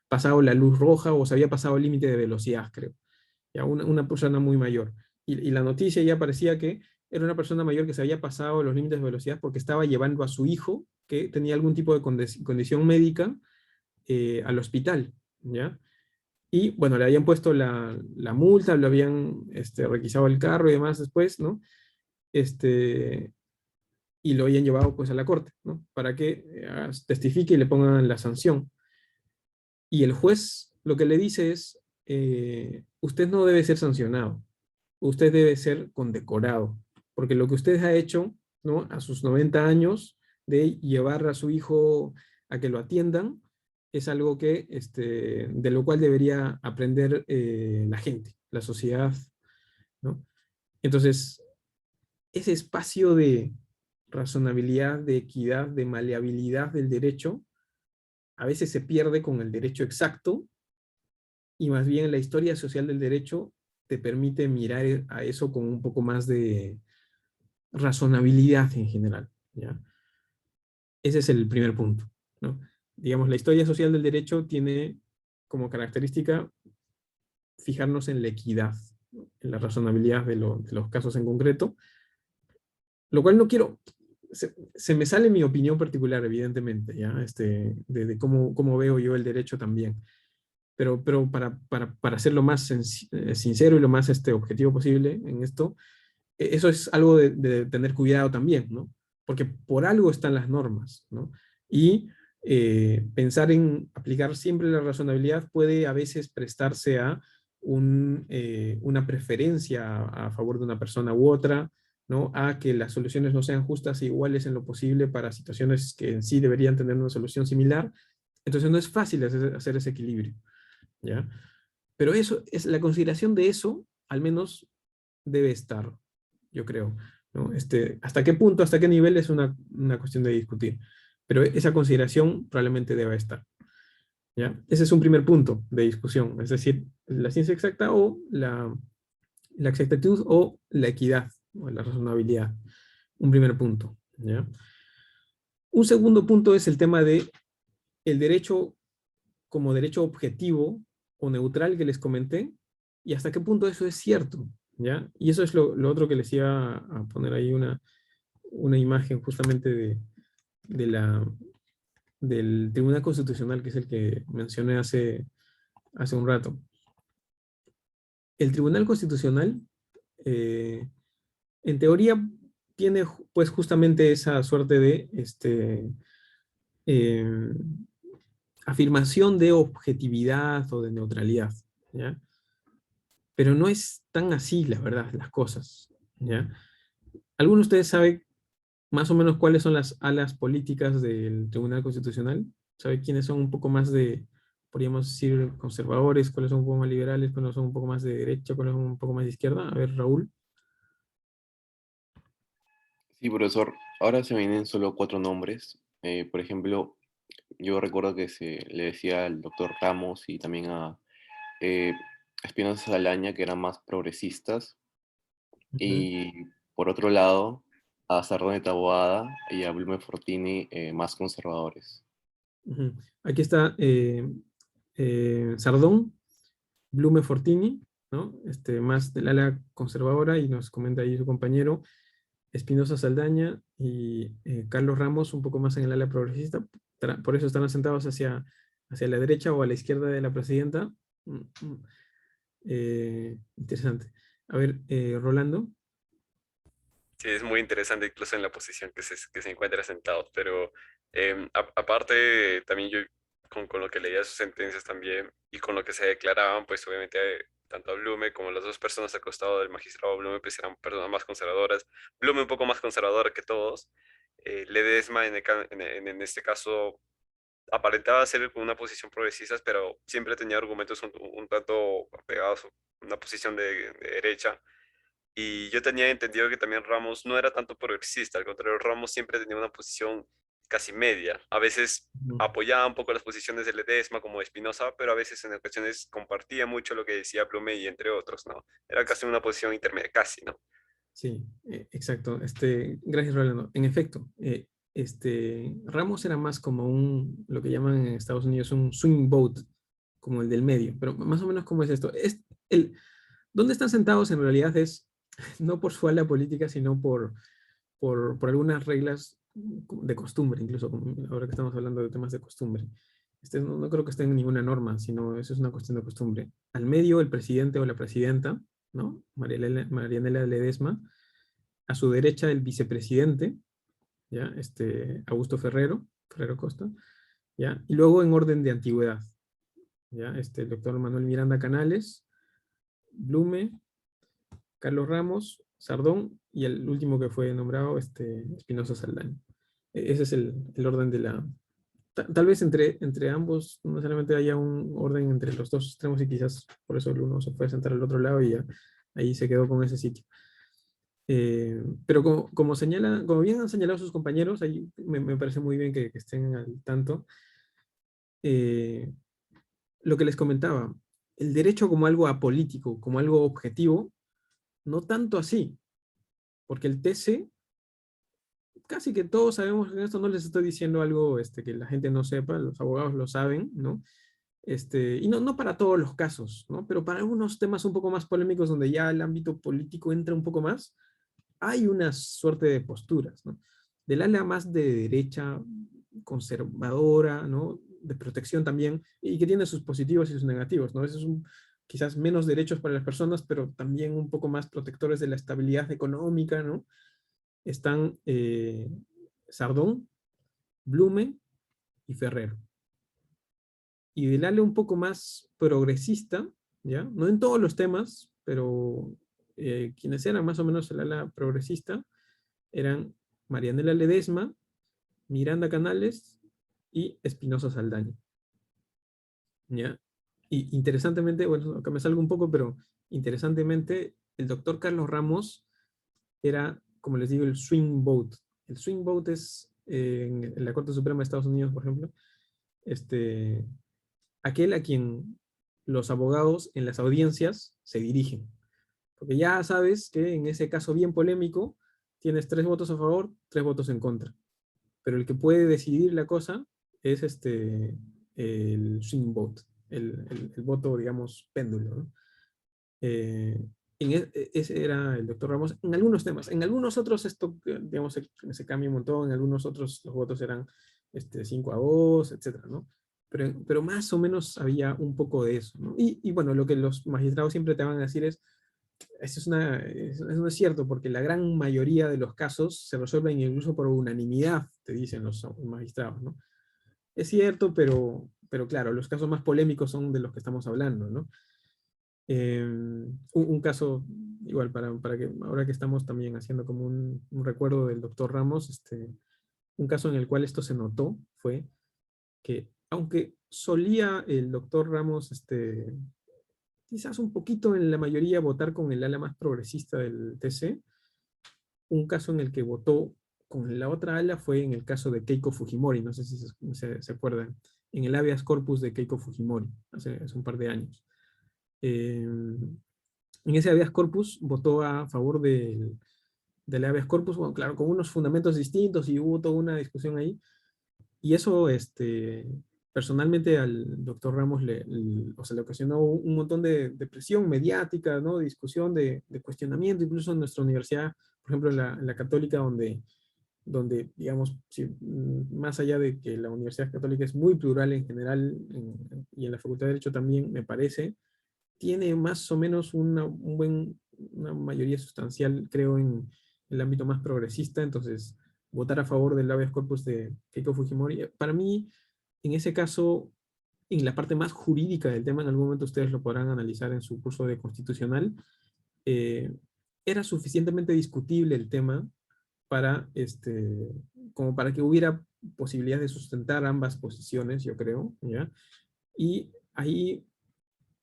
pasado la luz roja o se había pasado el límite de velocidad, creo. Ya, una persona muy mayor. Y la noticia ya parecía que era una persona mayor que se había pasado los límites de velocidad porque estaba llevando a su hijo, que tenía algún tipo de condición médica, al hospital, ¿ya? Y bueno, le habían puesto la multa, le habían requisado el carro y demás después, ¿no? Este, y lo habían llevado pues a la corte, ¿no? Para que testifique y le pongan la sanción. Y el juez lo que le dice es, usted no debe ser sancionado, usted debe ser condecorado, porque lo que usted ha hecho, ¿no? A sus 90 años de llevar a su hijo a que lo atiendan, es algo que, de lo cual debería aprender la gente, la sociedad, ¿no? Entonces, ese espacio de razonabilidad, de equidad, de maleabilidad del derecho, a veces se pierde con el derecho exacto, y más bien la historia social del derecho te permite mirar a eso con un poco más de razonabilidad en general, ¿ya? Ese es el primer punto, ¿no? Digamos, la historia social del derecho tiene como característica fijarnos en la equidad, ¿no? En la razonabilidad de los casos en concreto, lo cual no quiero, se me sale mi opinión particular, evidentemente, ¿ya? De cómo veo yo el derecho también. Pero para ser lo más sincero y lo más objetivo posible en esto, eso es algo de tener cuidado también, ¿no? Porque por algo están las normas, ¿no? Y pensar en aplicar siempre la razonabilidad puede a veces prestarse a una preferencia a favor de una persona u otra, ¿no? A que las soluciones no sean justas e iguales en lo posible para situaciones que en sí deberían tener una solución similar. Entonces no es fácil hacer ese equilibrio, ¿ya? Pero eso es la consideración de eso, al menos debe estar, yo creo, ¿no? Hasta qué punto, hasta qué nivel es una cuestión de discutir, pero esa consideración probablemente deba estar, ¿ya? Ese es un primer punto de discusión, es decir, la ciencia exacta o la exactitud o la equidad o la razonabilidad, un primer punto, ¿ya? Un segundo punto es el tema de el derecho como derecho objetivo o neutral que les comenté, y hasta qué punto eso es cierto, ¿ya? Y eso es lo otro que les iba a poner ahí una imagen justamente de del Tribunal Constitucional, que es el que mencioné hace un rato. El Tribunal Constitucional, eh, en teoría, tiene pues justamente esa suerte de eh, afirmación de objetividad o de neutralidad, ¿ya? Pero no es tan así, la verdad, las cosas, ¿ya? ¿Alguno de ustedes sabe más o menos cuáles son las alas políticas del Tribunal Constitucional? ¿Sabe quiénes son un poco más podríamos decir, conservadores, cuáles son un poco más liberales, cuáles son un poco más de derecha, cuáles son un poco más de izquierda? A ver, Raúl. Sí, profesor. Ahora se me vienen solo cuatro nombres. Por ejemplo, yo recuerdo que se le decía al doctor Ramos y también a eh, Espinosa Salaña, que eran más progresistas. Ujú, Y por otro lado, a Sardón de Taboada y a Blume Fortini, más conservadores. ujú. Aquí está Sardón, Blume Fortini, ¿no? Más del ala conservadora, y nos comenta ahí su compañero Espinosa Saldaña y Carlos Ramos un poco más en el ala progresista, por eso están asentados hacia la derecha o a la izquierda de la presidenta. Mm, mm. Interesante. A ver, Rolando. Sí, es muy interesante incluso en la posición que se encuentra sentado, pero aparte también yo con lo que leía sus sentencias también y con lo que se declaraban, pues obviamente tanto a Blume como las dos personas al costado del magistrado Blume pues eran personas más conservadoras, Blume un poco más conservador que todos, Ledesma en este caso aparentaba ser con una posición progresista, pero siempre tenía argumentos un tanto apegados a una posición de derecha. Y yo tenía entendido que también Ramos no era tanto progresista, al contrario, Ramos siempre tenía una posición casi media. A veces Ujú. apoyaba un poco las posiciones de Ledesma como de Espinosa, pero a veces en ocasiones compartía mucho lo que decía Blume y entre otros, ¿no? Era casi una posición intermedia, casi, ¿no? Sí, exacto. Gracias, Rolando. En efecto, Ramos era más como lo que llaman en Estados Unidos un swing vote, como el del medio, pero más o menos cómo es esto. ¿Dónde están sentados en realidad es no por su ala política, sino por algunas reglas de costumbre, incluso ahora que estamos hablando de temas de costumbre. No creo que esté en ninguna norma, sino eso es una cuestión de costumbre. Al medio, el presidente o la presidenta, ¿no? Marianela Ledesma. A su derecha, el vicepresidente, ¿ya? Augusto Ferrero Costa, ¿ya? Y luego en orden de antigüedad, ¿ya? El doctor Manuel Miranda Canales, Blume, Carlos Ramos, Sardón y el último que fue nombrado, Espinosa Saldaña. Ese es el orden de la... Tal vez entre ambos no necesariamente haya un orden entre los dos extremos y quizás por eso el uno se puede sentar al otro lado y ya ahí se quedó con ese sitio. Pero como bien han señalado sus compañeros, ahí me parece muy bien que estén al tanto. Eh, lo que les comentaba, el derecho como algo apolítico, como algo objetivo, no tanto así, porque el TC, casi que todos sabemos, en esto no les estoy diciendo algo que la gente no sepa, los abogados lo saben, ¿no? Y no para todos los casos, ¿no? Pero para algunos temas un poco más polémicos donde ya el ámbito político entra un poco más, hay una suerte de posturas, ¿no? Del ala más de derecha, conservadora, ¿no? De protección también, y que tiene sus positivos y sus negativos, ¿no? Esos son quizás menos derechos para las personas, pero también un poco más protectores de la estabilidad económica, ¿no? Están Sardón, Blume y Ferrero. Y del ala un poco más progresista, ¿ya? No en todos los temas, pero quienes eran más o menos el ala progresista eran Marianela Ledesma, Miranda Canales y Espinosa Saldaña. ¿Ya? Y interesantemente, bueno, acá me salgo un poco, pero interesantemente, el doctor Carlos Ramos era, como les digo, el swing vote. El swing vote es, en la Corte Suprema de Estados Unidos, por ejemplo, este, aquel a quien los abogados en las audiencias se dirigen. Porque ya sabes que en ese caso bien polémico, tienes 3 votos a favor, 3 votos en contra. Pero el que puede decidir la cosa es el swing vote, el voto, digamos, péndulo, ¿no? Eh, ese era el doctor Ramos en algunos temas. En algunos otros esto, digamos, se cambia un montón, en algunos otros los votos eran 5-2, etcétera, ¿no? Pero más o menos había un poco de eso, ¿no? Y bueno, lo que los magistrados siempre te van a decir es, eso no es cierto, porque la gran mayoría de los casos se resuelven incluso por unanimidad, te dicen los magistrados, ¿no? Es cierto, pero claro, los casos más polémicos son de los que estamos hablando, ¿no? Un caso, igual, para que ahora que estamos también haciendo como un recuerdo del doctor Ramos, un caso en el cual esto se notó fue que, aunque solía el doctor Ramos, quizás un poquito en la mayoría votar con el ala más progresista del TC, un caso en el que votó con la otra ala fue en el caso de Keiko Fujimori, no sé si se acuerdan, en el habeas corpus de Keiko Fujimori, hace un par de años. En ese habeas corpus votó a favor del habeas corpus, bueno, claro, con unos fundamentos distintos y hubo toda una discusión ahí. Y eso, personalmente al doctor Ramos o sea, le ocasionó un montón de presión mediática, ¿no? De discusión, de cuestionamiento, incluso en nuestra universidad, por ejemplo, en la Católica, donde digamos, más allá de que la Universidad Católica es muy plural en general, y en la Facultad de Derecho también, me parece, tiene más o menos una mayoría sustancial, creo, en el ámbito más progresista, entonces votar a favor del habeas corpus de Keiko Fujimori, para mí, en ese caso, en la parte más jurídica del tema, en algún momento ustedes lo podrán analizar en su curso de constitucional, eh, era suficientemente discutible el tema para, como para que hubiera posibilidad de sustentar ambas posiciones, yo creo, ¿ya? Y ahí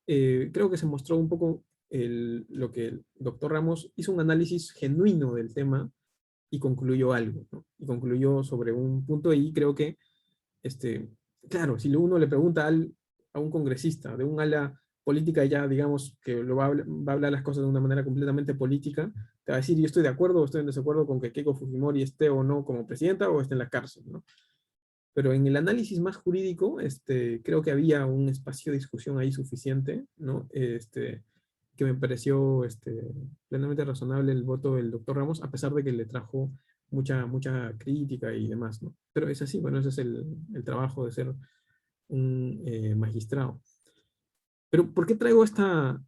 creo que se mostró un poco lo que el doctor Ramos hizo un análisis genuino del tema, y concluyó algo, ¿no? Y concluyó sobre un punto y creo que, claro, si uno le pregunta a un congresista de un ala política ya, digamos, que va a hablar las cosas de una manera completamente política, te va a decir, yo estoy de acuerdo o estoy en desacuerdo con que Keiko Fujimori esté o no como presidenta o esté en la cárcel, ¿no? Pero en el análisis más jurídico, creo que había un espacio de discusión ahí suficiente, ¿no? Que me pareció plenamente razonable el voto del doctor Ramos, a pesar de que le trajo mucha crítica y demás, ¿no? Pero es así, bueno, ese es el trabajo de ser un magistrado. Pero ¿por qué traigo esta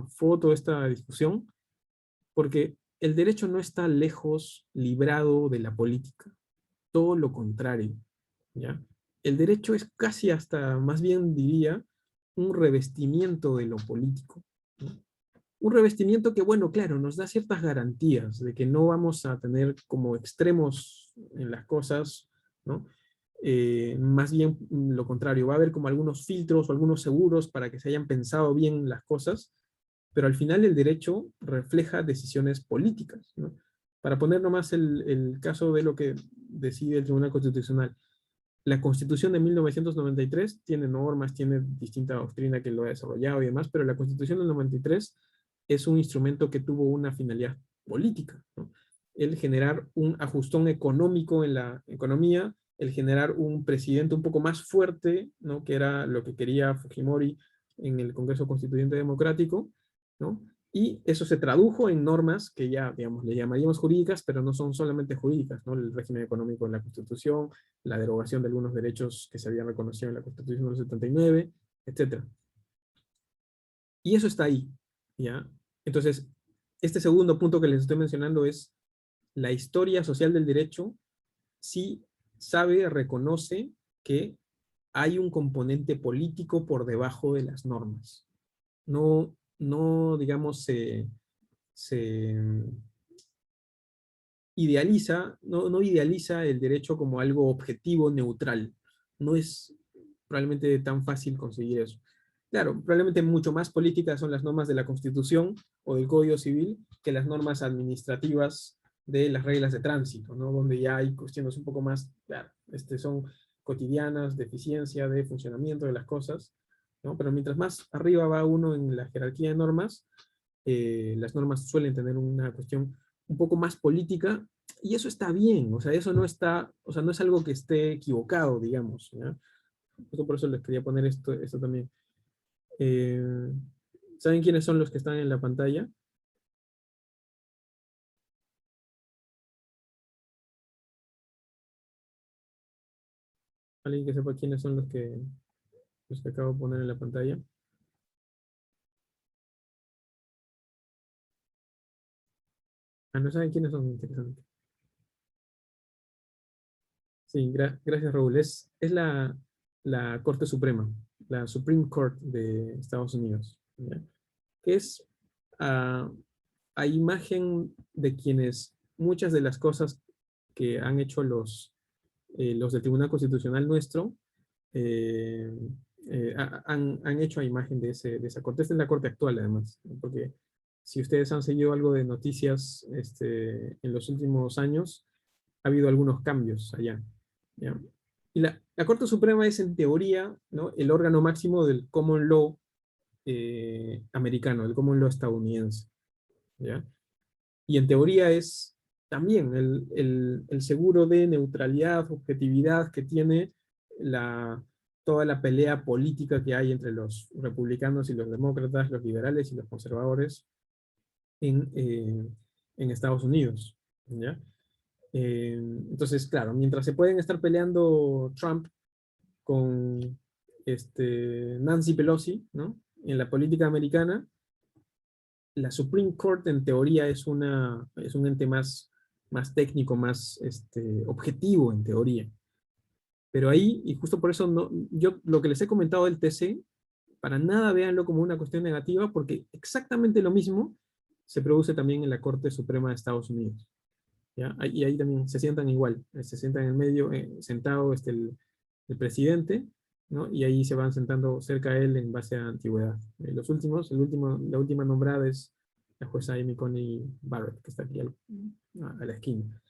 foto, esta discusión? Porque el derecho no está lejos, librado de la política. Todo lo contrario, ¿ya? El derecho es casi hasta, más bien diría, un revestimiento de lo político, ¿no? Un revestimiento que, bueno, claro, nos da ciertas garantías de que no vamos a tener como extremos en las cosas, ¿no? Más bien lo contrario, va a haber como algunos filtros o algunos seguros para que se hayan pensado bien las cosas, pero al final el derecho refleja decisiones políticas, ¿no? Para poner nomás el caso de lo que decide el Tribunal Constitucional. La Constitución de 1993 tiene normas, tiene distinta doctrina que lo ha desarrollado y demás, pero la Constitución del 93 es un instrumento que tuvo una finalidad política, ¿no? El generar un ajustón económico en la economía, el generar un presidente un poco más fuerte, ¿no? Que era lo que quería Fujimori en el Congreso Constituyente Democrático, ¿no? Y eso se tradujo en normas que ya, digamos, le llamaríamos jurídicas, pero no son solamente jurídicas, ¿no? El régimen económico en la Constitución, la derogación de algunos derechos que se habían reconocido en la Constitución del 79, etc. Y eso está ahí, ¿ya? Entonces, este segundo punto que les estoy mencionando es la historia social del derecho sí sabe, reconoce que hay un componente político por debajo de las normas. No digamos, se idealiza, no idealiza el derecho como algo objetivo, neutral. No es probablemente tan fácil conseguir eso. Claro, probablemente mucho más políticas son las normas de la Constitución o del Código Civil que las normas administrativas de las reglas de tránsito, ¿no? Donde ya hay cuestiones un poco más, claro, son cotidianas, de eficiencia, de funcionamiento de las cosas, ¿no? Pero mientras más arriba va uno en la jerarquía de normas, las normas suelen tener una cuestión un poco más política, y eso está bien, o sea, eso no está, o sea, no es algo que esté equivocado, digamos, ¿ya? Por eso les quería poner esto también. Eh, ¿Saben quiénes son los que están en la pantalla? ¿Alguien que sepa quiénes son los que acabo de poner en la pantalla? Ah, no saben quiénes son, interesante. Sí, gracias Raúl. Es la Corte Suprema, la Supreme Court de Estados Unidos, ¿ya? Que es a, a imagen de quienes muchas de las cosas que han hecho los del Tribunal Constitucional nuestro, eh, han hecho a imagen de esa corte. Esta es la corte actual, además, ¿no? Porque si ustedes han seguido algo de noticias en los últimos años, ha habido algunos cambios allá, ¿ya? Y la Corte Suprema es, en teoría, ¿no?, el órgano máximo del common law americano, el common law estadounidense, ¿ya? Y en teoría es también el seguro de neutralidad, objetividad que tiene toda la pelea política que hay entre los republicanos y los demócratas, los liberales y los conservadores en Estados Unidos, ¿ya? Entonces, claro, mientras se pueden estar peleando Trump con Nancy Pelosi, ¿no?, en la política americana, la Supreme Court en teoría es un ente más técnico, más objetivo en teoría. Pero ahí, y justo por eso, yo lo que les he comentado del TC, para nada véanlo como una cuestión negativa, porque exactamente lo mismo se produce también en la Corte Suprema de Estados Unidos, ¿ya? Y ahí también se sientan igual, se sientan en el medio, sentado el presidente, ¿no? Y ahí se van sentando cerca a él en base a antigüedad. La última nombrada es la jueza Amy Coney Barrett, que está aquí a la esquina.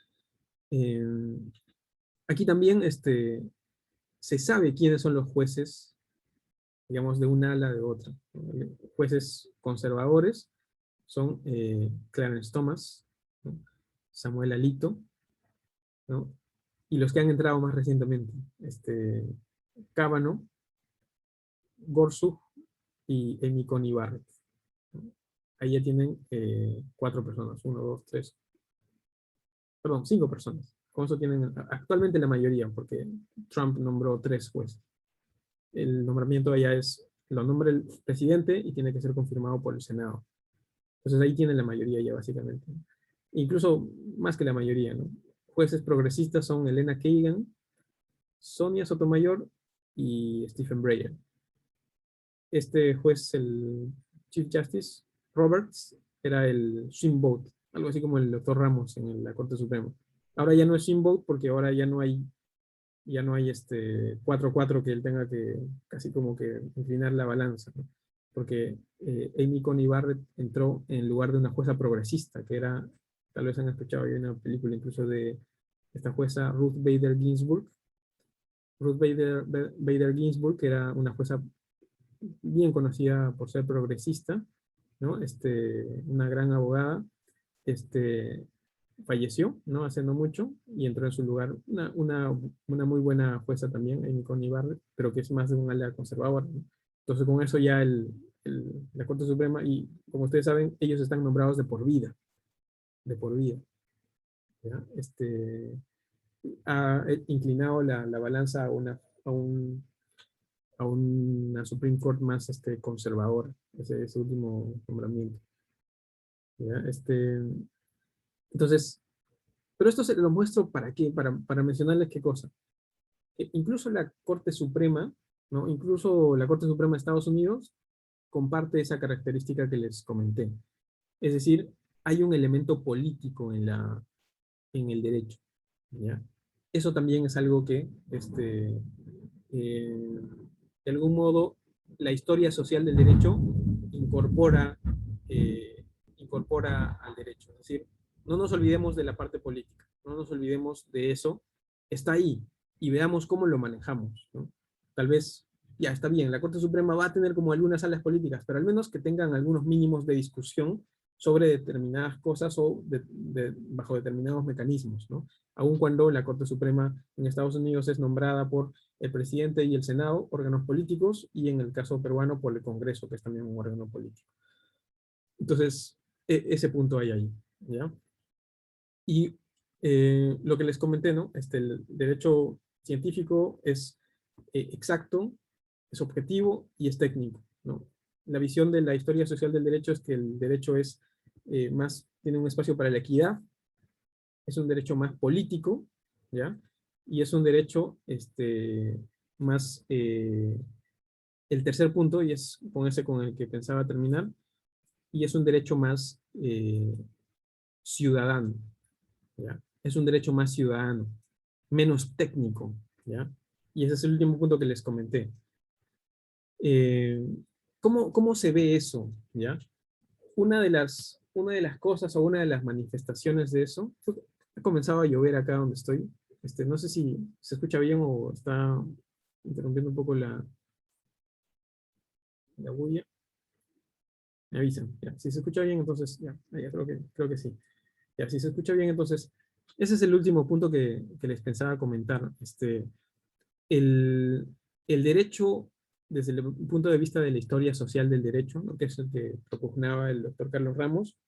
Aquí también se sabe quiénes son los jueces, digamos, de una ala de otra. Jueces conservadores son Clarence Thomas, ¿no? Samuel Alito, ¿no? Y los que han entrado más recientemente, Kavanaugh, Gorsuch y Amy Coney Barrett, ¿no? Ahí ya tienen 4 personas, 1, 2, 3, perdón, 5 personas. Con eso tienen actualmente la mayoría, porque Trump nombró 3 jueces. El nombramiento allá lo nombra el presidente y tiene que ser confirmado por el Senado. Entonces ahí tienen la mayoría ya básicamente. Incluso más que la mayoría, ¿no? Jueces progresistas son Elena Kagan, Sonia Sotomayor y Stephen Breyer. Este juez, el Chief Justice Roberts, era el swing vote, algo así como el doctor Ramos en la Corte Suprema. Ahora ya no es swing vote porque ahora ya no hay 4-4 que él tenga que casi como que inclinar la balanza, ¿no? Porque Amy Coney Barrett entró en lugar de una jueza progresista, que era, tal vez han escuchado, hay una película incluso de esta jueza Ruth Bader Ginsburg. Ruth Bader Ginsburg, que era una jueza bien conocida por ser progresista, ¿no? Una gran abogada, falleció, ¿no? Hace no mucho, y entró en su lugar una muy buena jueza también, Amy Coney Barrett, pero que es más de un ala conservadora, ¿no? Entonces con eso ya la Corte Suprema, y como ustedes saben, ellos están nombrados de por vida, ¿ya? Ha inclinado la balanza a una Supreme Court más conservadora, ese último nombramiento, ¿ya? Entonces, pero esto se lo muestro ¿para qué? Para mencionarles qué cosa. Incluso la Corte Suprema, ¿no? Incluso la Corte Suprema de Estados Unidos comparte esa característica que les comenté. Es decir, hay un elemento político en el derecho, ¿ya? Eso también es algo que, de algún modo, la historia social del derecho incorpora, incorpora al derecho. Es decir, no nos olvidemos de la parte política, no nos olvidemos de eso, está ahí, y veamos cómo lo manejamos, ¿no? Tal vez, ya está bien, la Corte Suprema va a tener como algunas salas políticas, pero al menos que tengan algunos mínimos de discusión sobre determinadas cosas o bajo determinados mecanismos, ¿no? Aun cuando la Corte Suprema en Estados Unidos es nombrada por el presidente y el Senado, órganos políticos, y en el caso peruano por el Congreso, que es también un órgano político. Entonces, ese punto hay ahí, ¿ya? Y lo que les comenté, ¿no? El derecho científico es exacto, es objetivo y es técnico, ¿no? La visión de la historia social del derecho es que el derecho es tiene un espacio para la equidad, es un derecho más político, ¿ya? Y es un derecho más, el tercer punto, y es con ese con el que pensaba terminar, y es un derecho más ciudadano, ¿ya? Es un derecho más ciudadano, menos técnico, ¿ya? Y ese es el último punto que les comenté. ¿Cómo se ve eso, ¿ya? Una de las cosas o una de las manifestaciones de eso, ha comenzado a llover acá donde estoy. No sé si se escucha bien o está interrumpiendo un poco la bulla. Me avisan. Ya. Si se escucha bien, entonces, ya creo que sí. Ya, si se escucha bien, entonces, ese es el último punto que les pensaba comentar. El, el derecho, desde el punto de vista de la historia social del derecho, ¿no? Que es el que propugnaba el doctor Carlos Ramos,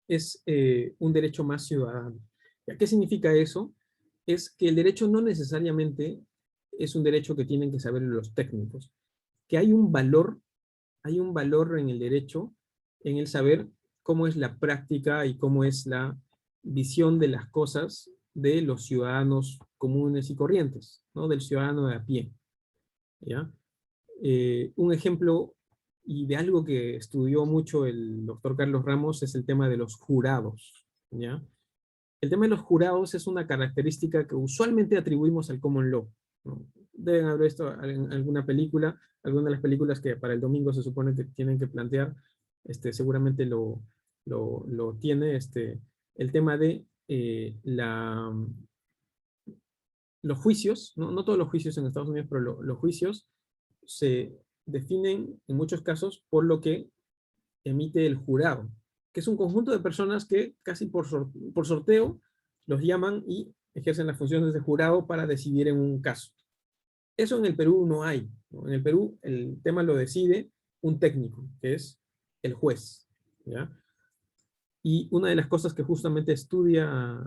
es un derecho más ciudadano. ¿Qué significa eso? Es que el derecho no necesariamente es un derecho que tienen que saber los técnicos, que hay un valor en el derecho, en el saber cómo es la práctica y cómo es la visión de las cosas de los ciudadanos comunes y corrientes, ¿no? Del ciudadano de a pie, ¿ya? Un ejemplo y de algo que estudió mucho el doctor Carlos Ramos es el tema de los jurados, ¿ya? El tema de los jurados es una característica que usualmente atribuimos al common law, ¿no? Deben haber visto en alguna película, alguna de las películas que para el domingo se supone que tienen que plantear, seguramente lo lo tiene el tema de los juicios, no todos los juicios en Estados Unidos, pero los juicios se definen en muchos casos por lo que emite el jurado, que es un conjunto de personas que casi por sorteo los llaman y ejercen las funciones de jurado para decidir en un caso. Eso en el Perú no hay, ¿no? En el Perú el tema lo decide un técnico, que es el juez, ¿ya? Y una de las cosas que justamente estudia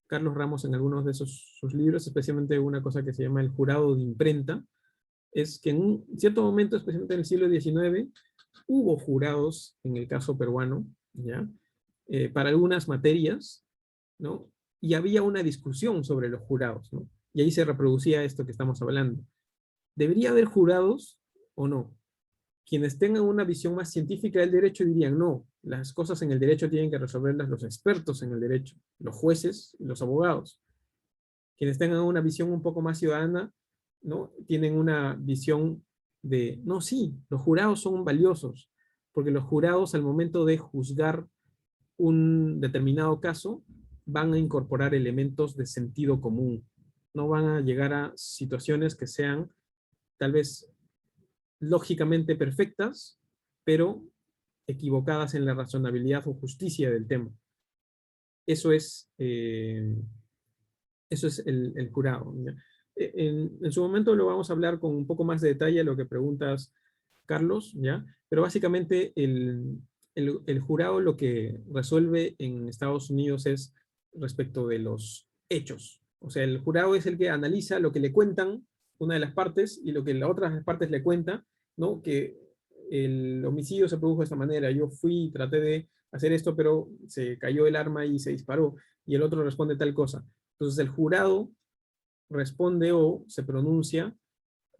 Carlos Ramos en algunos de sus libros, especialmente una cosa que se llama el jurado de imprenta, es que en un cierto momento, especialmente en el siglo XIX, hubo jurados, en el caso peruano, ¿ya? Para algunas materias, ¿no? Y había una discusión sobre los jurados, ¿no? Y ahí se reproducía esto que estamos hablando. ¿Debería haber jurados o no? Quienes tengan una visión más científica del derecho dirían, no, las cosas en el derecho tienen que resolverlas los expertos en el derecho, los jueces y los abogados. Quienes tengan una visión un poco más ciudadana, ¿no? Tienen una visión de, no, sí, los jurados son valiosos, porque los jurados al momento de juzgar un determinado caso van a incorporar elementos de sentido común. No van a llegar a situaciones que sean tal vez lógicamente perfectas, pero equivocadas en la razonabilidad o justicia del tema. Eso es el jurado, ¿ya? En su momento lo vamos a hablar con un poco más de detalle lo que preguntas, Carlos, ¿ya? Pero básicamente el jurado lo que resuelve en Estados Unidos es respecto de los hechos. O sea, el jurado es el que analiza lo que le cuentan una de las partes y lo que la otra partes le cuenta, ¿no? Que el homicidio se produjo de esta manera, yo fui y traté de hacer esto, pero se cayó el arma y se disparó, y el otro responde tal cosa. Entonces el jurado responde o se pronuncia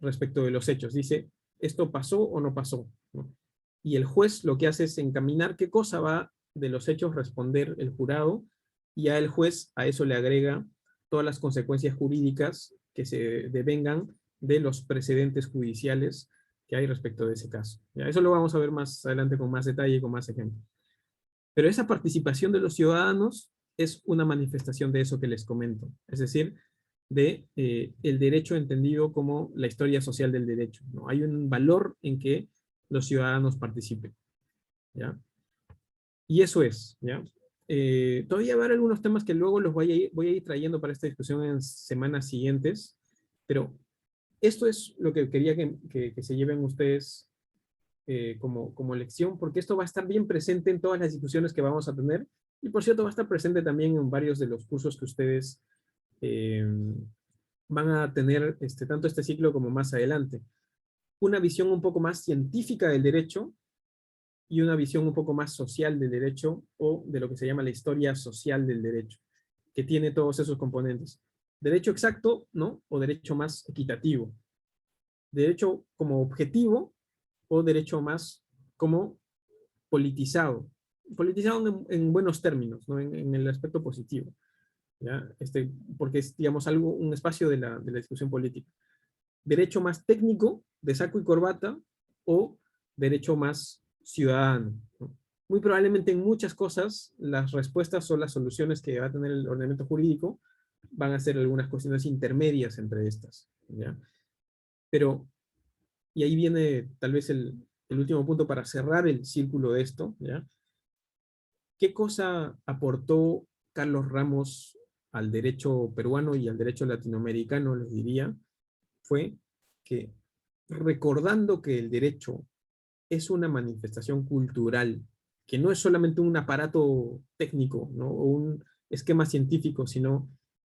respecto de los hechos. Dice, ¿esto pasó o no pasó? ¿No? Y el juez lo que hace es encaminar qué cosa va de los hechos responder el jurado, y a el juez a eso le agrega todas las consecuencias jurídicas que se devengan de los precedentes judiciales que hay respecto de ese caso. ¿Ya? Eso lo vamos a ver más adelante con más detalle y con más ejemplos. Pero esa participación de los ciudadanos es una manifestación de eso que les comento. Es decir, de el derecho entendido como la historia social del derecho, ¿no? Hay un valor en que los ciudadanos participen, ¿ya? Y eso es, ¿ya? Todavía habrá algunos temas que luego los voy a ir trayendo para esta discusión en semanas siguientes, pero esto es lo que quería que se lleven ustedes como lección, porque esto va a estar bien presente en todas las discusiones que vamos a tener, y por cierto va a estar presente también en varios de los cursos que ustedes van a tener tanto este ciclo como más adelante. Una visión un poco más científica del derecho y una visión un poco más social del derecho, o de lo que se llama la historia social del derecho, que tiene todos esos componentes. Derecho exacto, ¿no? O derecho más equitativo. Derecho como objetivo o derecho más como politizado. Politizado en buenos términos, ¿no? En el aspecto positivo. ¿Ya? Porque es, digamos, un espacio de la discusión política. Derecho más técnico, de saco y corbata, o derecho más ciudadano, ¿no? Muy probablemente en muchas cosas las respuestas o las soluciones que va a tener el ordenamiento jurídico van a ser algunas cuestiones intermedias entre estas, ¿ya? Pero, y ahí viene tal vez el último punto para cerrar el círculo de esto, ¿ya? ¿Qué cosa aportó Carlos Ramos al derecho peruano y al derecho latinoamericano, les diría? Fue que, recordando que el derecho es una manifestación cultural, que no es solamente un aparato técnico, ¿no? O un esquema científico, sino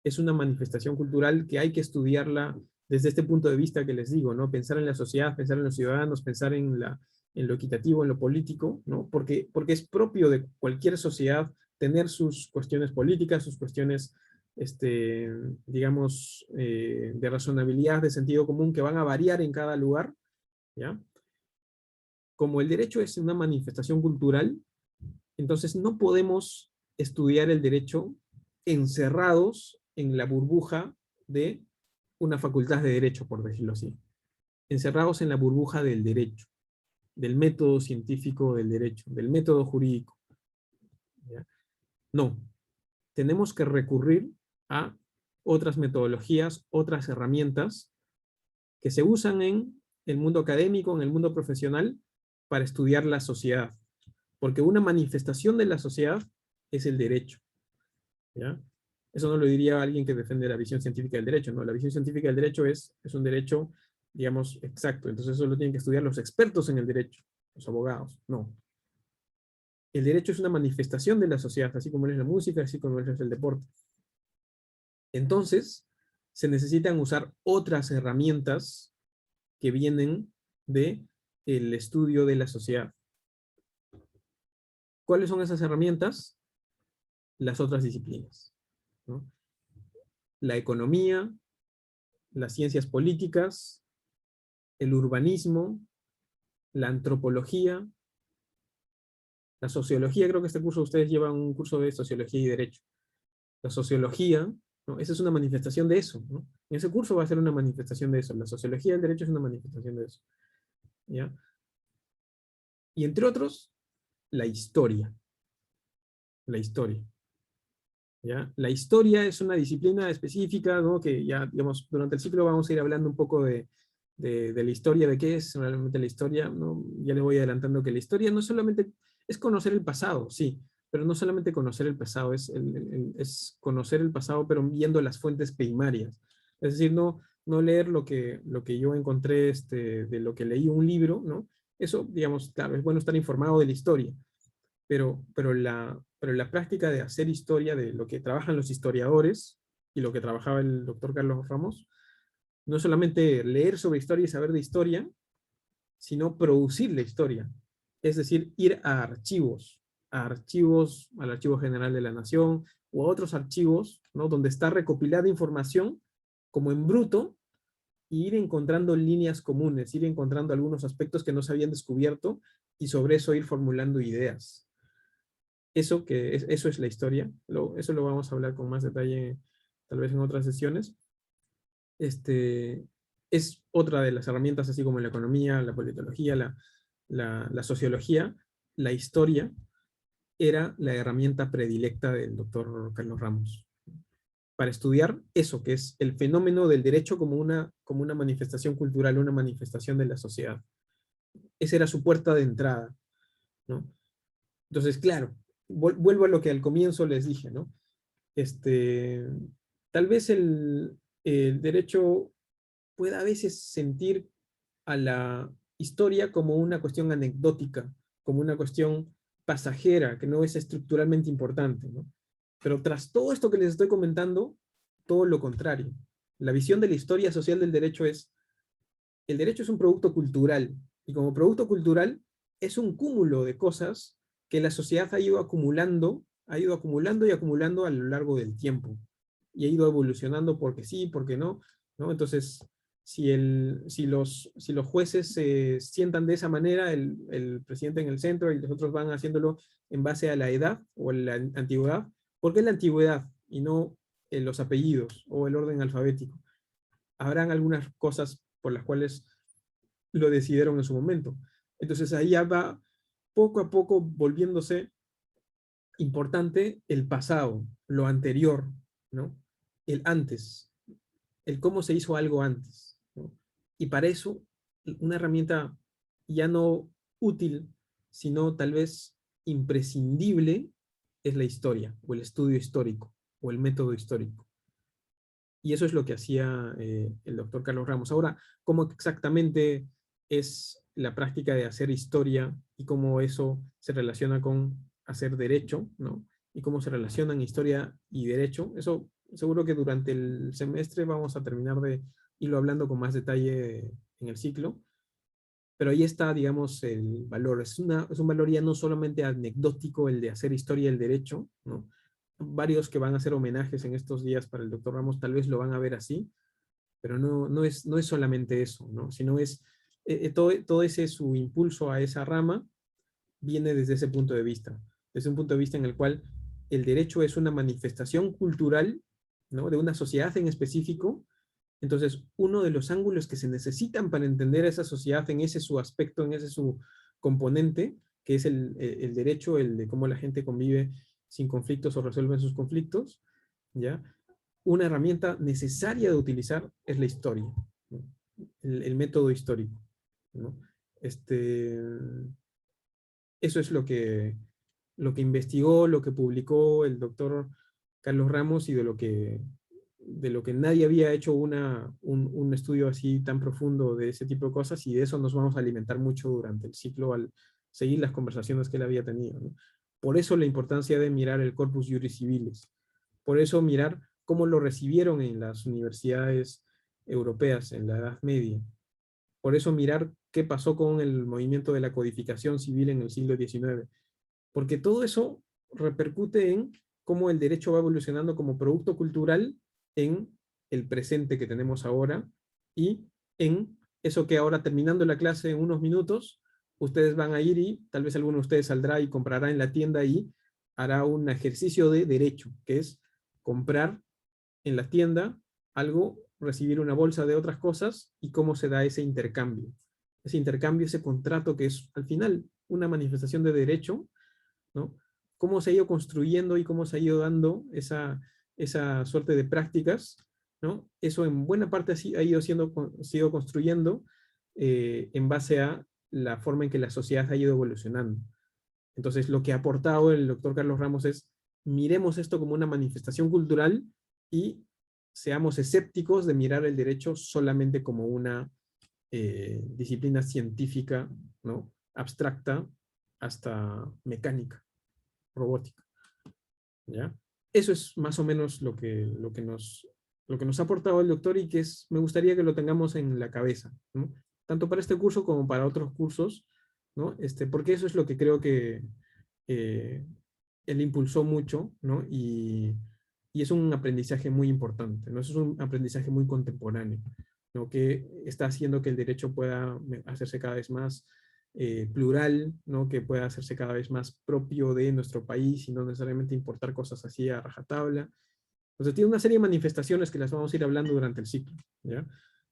es una manifestación cultural que hay que estudiarla desde este punto de vista que les digo, ¿no? Pensar en la sociedad, pensar en los ciudadanos, pensar en lo equitativo, en lo político, ¿no? Porque es propio de cualquier sociedad tener sus cuestiones políticas, sus cuestiones, digamos, de razonabilidad, de sentido común, que van a variar en cada lugar, ¿ya? Como el derecho es una manifestación cultural, entonces no podemos estudiar el derecho encerrados en la burbuja de una facultad de derecho, por decirlo así. Encerrados en la burbuja del derecho, del método científico del derecho, del método jurídico. ¿ya? No, tenemos que recurrir a otras metodologías, otras herramientas que se usan en el mundo académico, en el mundo profesional, para estudiar la sociedad. Porque una manifestación de la sociedad es el derecho, ¿ya? Eso no lo diría alguien que defiende la visión científica del derecho, ¿no? La visión científica del derecho es un derecho, digamos, exacto. Entonces eso lo tienen que estudiar los expertos en el derecho, los abogados. No. El derecho es una manifestación de la sociedad, así como es la música, así como es el deporte. Entonces, se necesitan usar otras herramientas que vienen de el estudio de la sociedad. ¿Cuáles son esas herramientas? Las otras disciplinas, ¿no? La economía, las ciencias políticas, el urbanismo, la antropología, la sociología. Creo que este curso ustedes llevan un curso de sociología y derecho. La sociología, ¿no? Esa es una manifestación de eso, ¿no? En ese curso va a ser una manifestación de eso. La sociología del derecho es una manifestación de eso, ¿ya? Y entre otros, la historia. La historia, ¿ya? La historia es una disciplina específica, ¿no? Que ya, digamos, durante el ciclo vamos a ir hablando un poco de la historia, de qué es realmente la historia, ¿no? Ya les voy adelantando que la historia no solamente es conocer el pasado, sí, pero no solamente conocer el pasado, es conocer el pasado, pero viendo las fuentes primarias. Es decir, no leer lo que yo encontré de lo que leí un libro, ¿no? Eso, digamos, claro, es bueno estar informado de la historia, pero la práctica de hacer historia, de lo que trabajan los historiadores, y lo que trabajaba el doctor Carlos Ramos, no solamente leer sobre historia y saber de historia, sino producir la historia. Es decir, ir a archivos, al Archivo General de la Nación, o a otros archivos, ¿no? Donde está recopilada información, como en bruto, y ir encontrando líneas comunes, ir encontrando algunos aspectos que no se habían descubierto, y sobre eso ir formulando ideas. Eso es la historia. Eso lo vamos a hablar con más detalle, tal vez en otras sesiones. Es otra de las herramientas, así como la economía, la politología, la sociología. La historia era la herramienta predilecta del doctor Carlos Ramos para estudiar eso, que es el fenómeno del derecho como una manifestación cultural, una manifestación de la sociedad. Esa era su puerta de entrada, ¿no? Entonces, claro, vuelvo a lo que al comienzo les dije, ¿no? Tal vez el derecho pueda a veces sentir a la historia como una cuestión anecdótica, como una cuestión pasajera, que no es estructuralmente importante, ¿no? Pero tras todo esto que les estoy comentando, todo lo contrario. La visión de la historia social del derecho es, el derecho es un producto cultural, y como producto cultural es un cúmulo de cosas que la sociedad ha ido acumulando y acumulando a lo largo del tiempo, y ha ido evolucionando porque sí, porque no, ¿no? Entonces, si los jueces se sientan de esa manera, el presidente en el centro y los otros van haciéndolo en base a la edad o la antigüedad, ¿por qué la antigüedad y no los apellidos o el orden alfabético? Habrán algunas cosas por las cuales lo decidieron en su momento. Entonces ahí ya va poco a poco volviéndose importante el pasado, lo anterior, ¿no? El antes, el cómo se hizo algo antes, ¿no? Y para eso, una herramienta ya no útil, sino tal vez imprescindible, es la historia, o el estudio histórico, o el método histórico. Y eso es lo que hacía el doctor Carlos Ramos. Ahora, ¿cómo exactamente es la práctica de hacer historia y cómo eso se relaciona con hacer derecho, ¿no? Y cómo se relacionan historia y derecho? Eso seguro que durante el semestre vamos a terminar de irlo hablando con más detalle en el ciclo. Pero ahí está, digamos, el valor. Es un valor ya no solamente anecdótico el de hacer historia del derecho, ¿no? Varios que van a hacer homenajes en estos días para el doctor Ramos tal vez lo van a ver así, pero no es solamente eso, ¿no? Sino es todo ese su impulso a esa rama viene desde ese punto de vista, desde un punto de vista en el cual el derecho es una manifestación cultural, ¿no? De una sociedad en específico. Entonces, uno de los ángulos que se necesitan para entender a esa sociedad en ese su aspecto, en ese su componente, que es el derecho, el de cómo la gente convive sin conflictos o resuelven sus conflictos, ¿ya? Una herramienta necesaria de utilizar es la historia, ¿no? El método histórico, ¿no? Eso es lo que investigó, lo que publicó el doctor Carlos Ramos, y de lo que nadie había hecho un estudio así tan profundo de ese tipo de cosas, y de eso nos vamos a alimentar mucho durante el ciclo al seguir las conversaciones que él había tenido, ¿no? Por eso la importancia de mirar el Corpus Juris Civilis, por eso mirar cómo lo recibieron en las universidades europeas en la Edad Media, por eso mirar qué pasó con el movimiento de la codificación civil en el siglo XIX, porque todo eso repercute en cómo el derecho va evolucionando como producto cultural en el presente que tenemos ahora, y en eso que ahora, terminando la clase en unos minutos, ustedes van a ir y tal vez alguno de ustedes saldrá y comprará en la tienda y hará un ejercicio de derecho, que es comprar en la tienda algo, recibir una bolsa de otras cosas, y cómo se da ese intercambio. Ese intercambio, ese contrato que es al final una manifestación de derecho, ¿no? Cómo se ha ido construyendo y cómo se ha ido dando esa suerte de prácticas, ¿no? Eso en buena parte ha ido sido construyendo en base a la forma en que la sociedad ha ido evolucionando. Entonces, lo que ha aportado el doctor Carlos Ramos es: miremos esto como una manifestación cultural y seamos escépticos de mirar el derecho solamente como una disciplina científica, ¿no? Abstracta, hasta mecánica, robótica, ¿ya? Eso es más o menos lo que nos ha aportado el doctor, y que me gustaría que lo tengamos en la cabeza, ¿no? Tanto para este curso como para otros cursos, ¿no? Porque eso es lo que creo que eh, él impulsó mucho, ¿no? Y es un aprendizaje muy importante, ¿no? Eso es un aprendizaje muy contemporáneo, ¿no? Que está haciendo que el derecho pueda hacerse cada vez más plural, ¿no? Que pueda hacerse cada vez más propio de nuestro país y no necesariamente importar cosas así a rajatabla. Entonces tiene una serie de manifestaciones que las vamos a ir hablando durante el ciclo, ¿ya?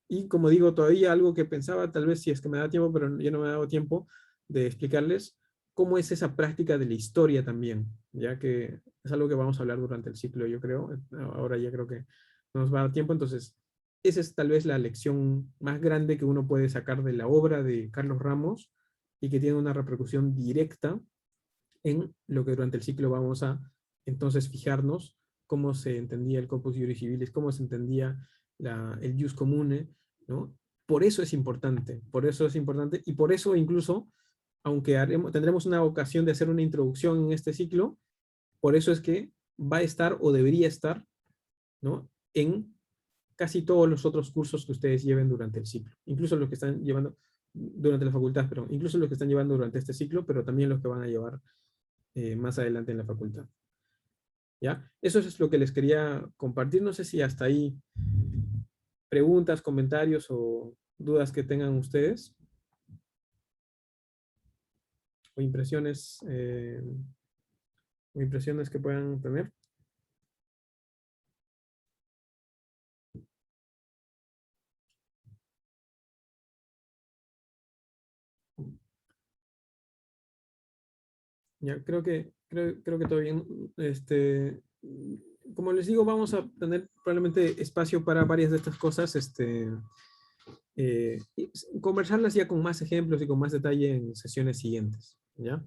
Y como digo, todavía algo que pensaba, tal vez si es que me da tiempo, pero ya no me ha dado tiempo de explicarles cómo es esa práctica de la historia también, ya que es algo que vamos a hablar durante el ciclo, yo creo. Ahora ya creo que no nos va a dar tiempo, entonces esa es tal vez la lección más grande que uno puede sacar de la obra de Carlos Ramos, y que tiene una repercusión directa en lo que durante el ciclo vamos a entonces fijarnos: cómo se entendía el corpus juris civilis, cómo se entendía el jus comune, ¿no? Por eso es importante, y por eso incluso, aunque tendremos una ocasión de hacer una introducción en este ciclo, por eso es que va a estar o debería estar, ¿no? En casi todos los otros cursos que ustedes lleven durante el ciclo, incluso los que están llevando durante la facultad, pero incluso los que están llevando durante este ciclo, pero también los que van a llevar más adelante en la facultad. ¿Ya? Eso es lo que les quería compartir. No sé si hasta ahí preguntas, comentarios o dudas que tengan ustedes, o impresiones que puedan tener. Ya, creo que todo bien. Como les digo, vamos a tener probablemente espacio para varias de estas cosas, y conversarlas ya con más ejemplos y con más detalle en sesiones siguientes, ¿ya?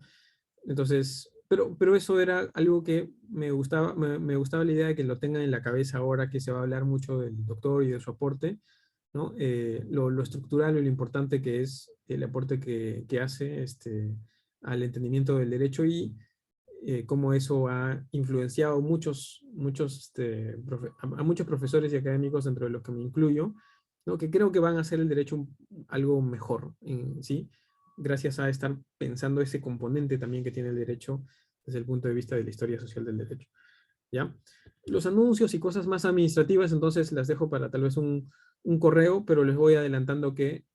Entonces, pero eso era algo que me gustaba, me gustaba la idea de que lo tengan en la cabeza ahora que se va a hablar mucho del doctor y de su aporte, ¿no? Lo estructural y lo importante que es el aporte que hace al entendimiento del derecho, y cómo eso ha influenciado a muchos profesores y académicos, dentro de los que me incluyo, ¿no? Que creo que van a hacer el derecho algo mejor, ¿sí? Gracias a estar pensando ese componente también que tiene el derecho desde el punto de vista de la historia social del derecho, ¿ya? Los anuncios y cosas más administrativas, entonces las dejo para tal vez un correo, pero les voy adelantando que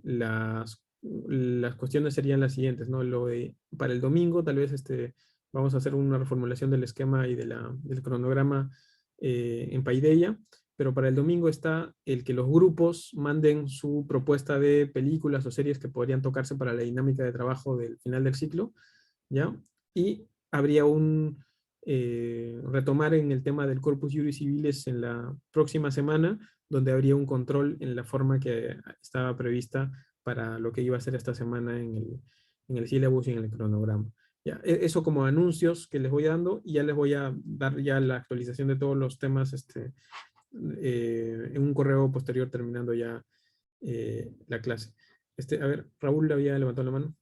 las cuestiones serían las siguientes, ¿no? Para el domingo, tal vez vamos a hacer una reformulación del esquema y del cronograma en Paideia, pero para el domingo está el que los grupos manden su propuesta de películas o series que podrían tocarse para la dinámica de trabajo del final del ciclo, ¿ya? Y habría retomar en el tema del Corpus Juris Civilis en la próxima semana, donde habría un control en la forma que estaba prevista para lo que iba a ser esta semana en el sílabus y en el cronograma. Ya, eso como anuncios que les voy dando, y ya les voy a dar ya la actualización de todos los temas en un correo posterior terminando ya la clase. A ver, Raúl había levantado la mano.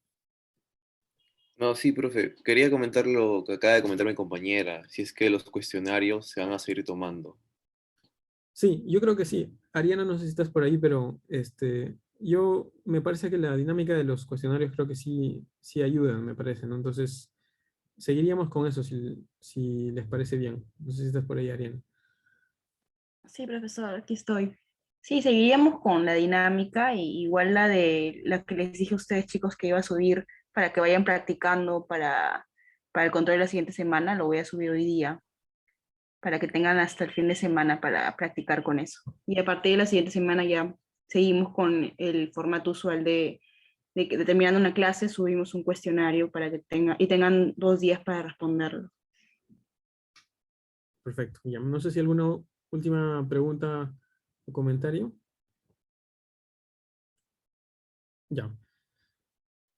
No, sí, profe. Quería comentar lo que acaba de comentar mi compañera, si es que los cuestionarios se van a seguir tomando. Sí, yo creo que sí. Ariana, no sé si estás por ahí, pero yo me parece que la dinámica de los cuestionarios creo que sí, sí ayudan, me parece, ¿no? Entonces, seguiríamos con eso si les parece bien. No sé si estás por ahí, Ariana. Sí, profesor, aquí estoy. Sí, seguiríamos con la dinámica, y igual la de la que les dije a ustedes, chicos, que iba a subir para que vayan practicando para el control de la siguiente semana. Lo voy a subir hoy día para que tengan hasta el fin de semana para practicar con eso. Y a partir de la siguiente semana ya seguimos con el formato usual de terminando una clase, subimos un cuestionario para que tengan 2 días para responderlo. Perfecto. Ya, no sé si alguna última pregunta o comentario. Ya.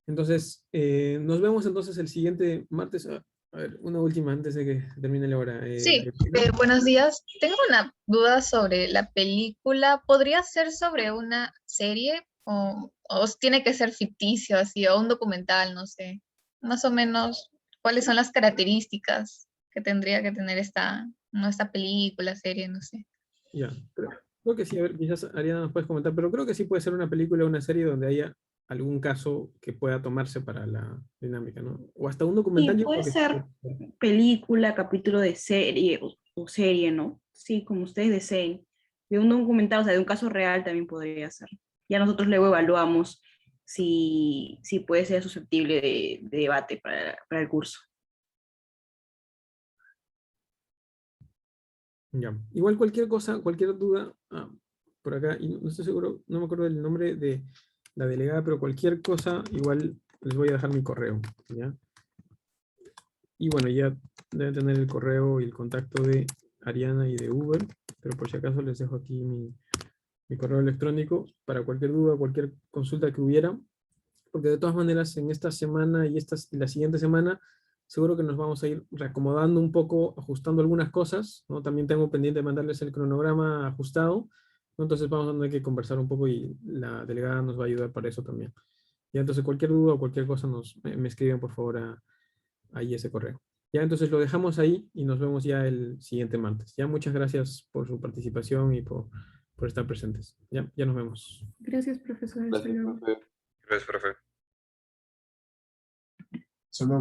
Entonces, nos vemos entonces el siguiente martes. A ver, una última antes de que termine la hora. Sí, Pino. buenos días. Tengo una duda sobre la película. ¿Podría ser sobre una serie o tiene que ser ficticio, así, o un documental, no sé? Más o menos, ¿cuáles son las características que tendría que tener esta película, serie, no sé? Ya, creo que sí, a ver, quizás Ariana nos puedes comentar, pero creo que sí puede ser una película o una serie donde haya algún caso que pueda tomarse para la dinámica, ¿no? O hasta un Y documental, yo creo puede que sí puede ser ser. película, capítulo de serie o serie, ¿no? Sí, como ustedes deseen. De un documental, o sea, de un caso real también podría ser. Ya nosotros luego evaluamos si puede ser susceptible de debate para el curso. Ya. Igual cualquier cosa, cualquier duda, por acá, y no estoy seguro, no me acuerdo del nombre de la delegada, pero cualquier cosa, igual les voy a dejar mi correo, ¿ya? Y bueno, ya deben tener el correo y el contacto de Ariana y de Uber, pero por si acaso les dejo aquí mi correo electrónico para cualquier duda, cualquier consulta que hubiera, porque de todas maneras en esta semana y la siguiente semana seguro que nos vamos a ir reacomodando un poco, ajustando algunas cosas, ¿no? También tengo pendiente de mandarles el cronograma ajustado, ¿no? Entonces vamos a tener que conversar un poco y la delegada nos va a ayudar para eso también. Ya, entonces cualquier duda o cualquier cosa me escriben por favor ahí ese correo. Ya, entonces lo dejamos ahí y nos vemos ya el siguiente martes. Ya, muchas gracias por su participación y por estar presentes. Ya, ya nos vemos. Gracias, profesor. Hasta Gracias, luego. profe. Gracias, profe. Solo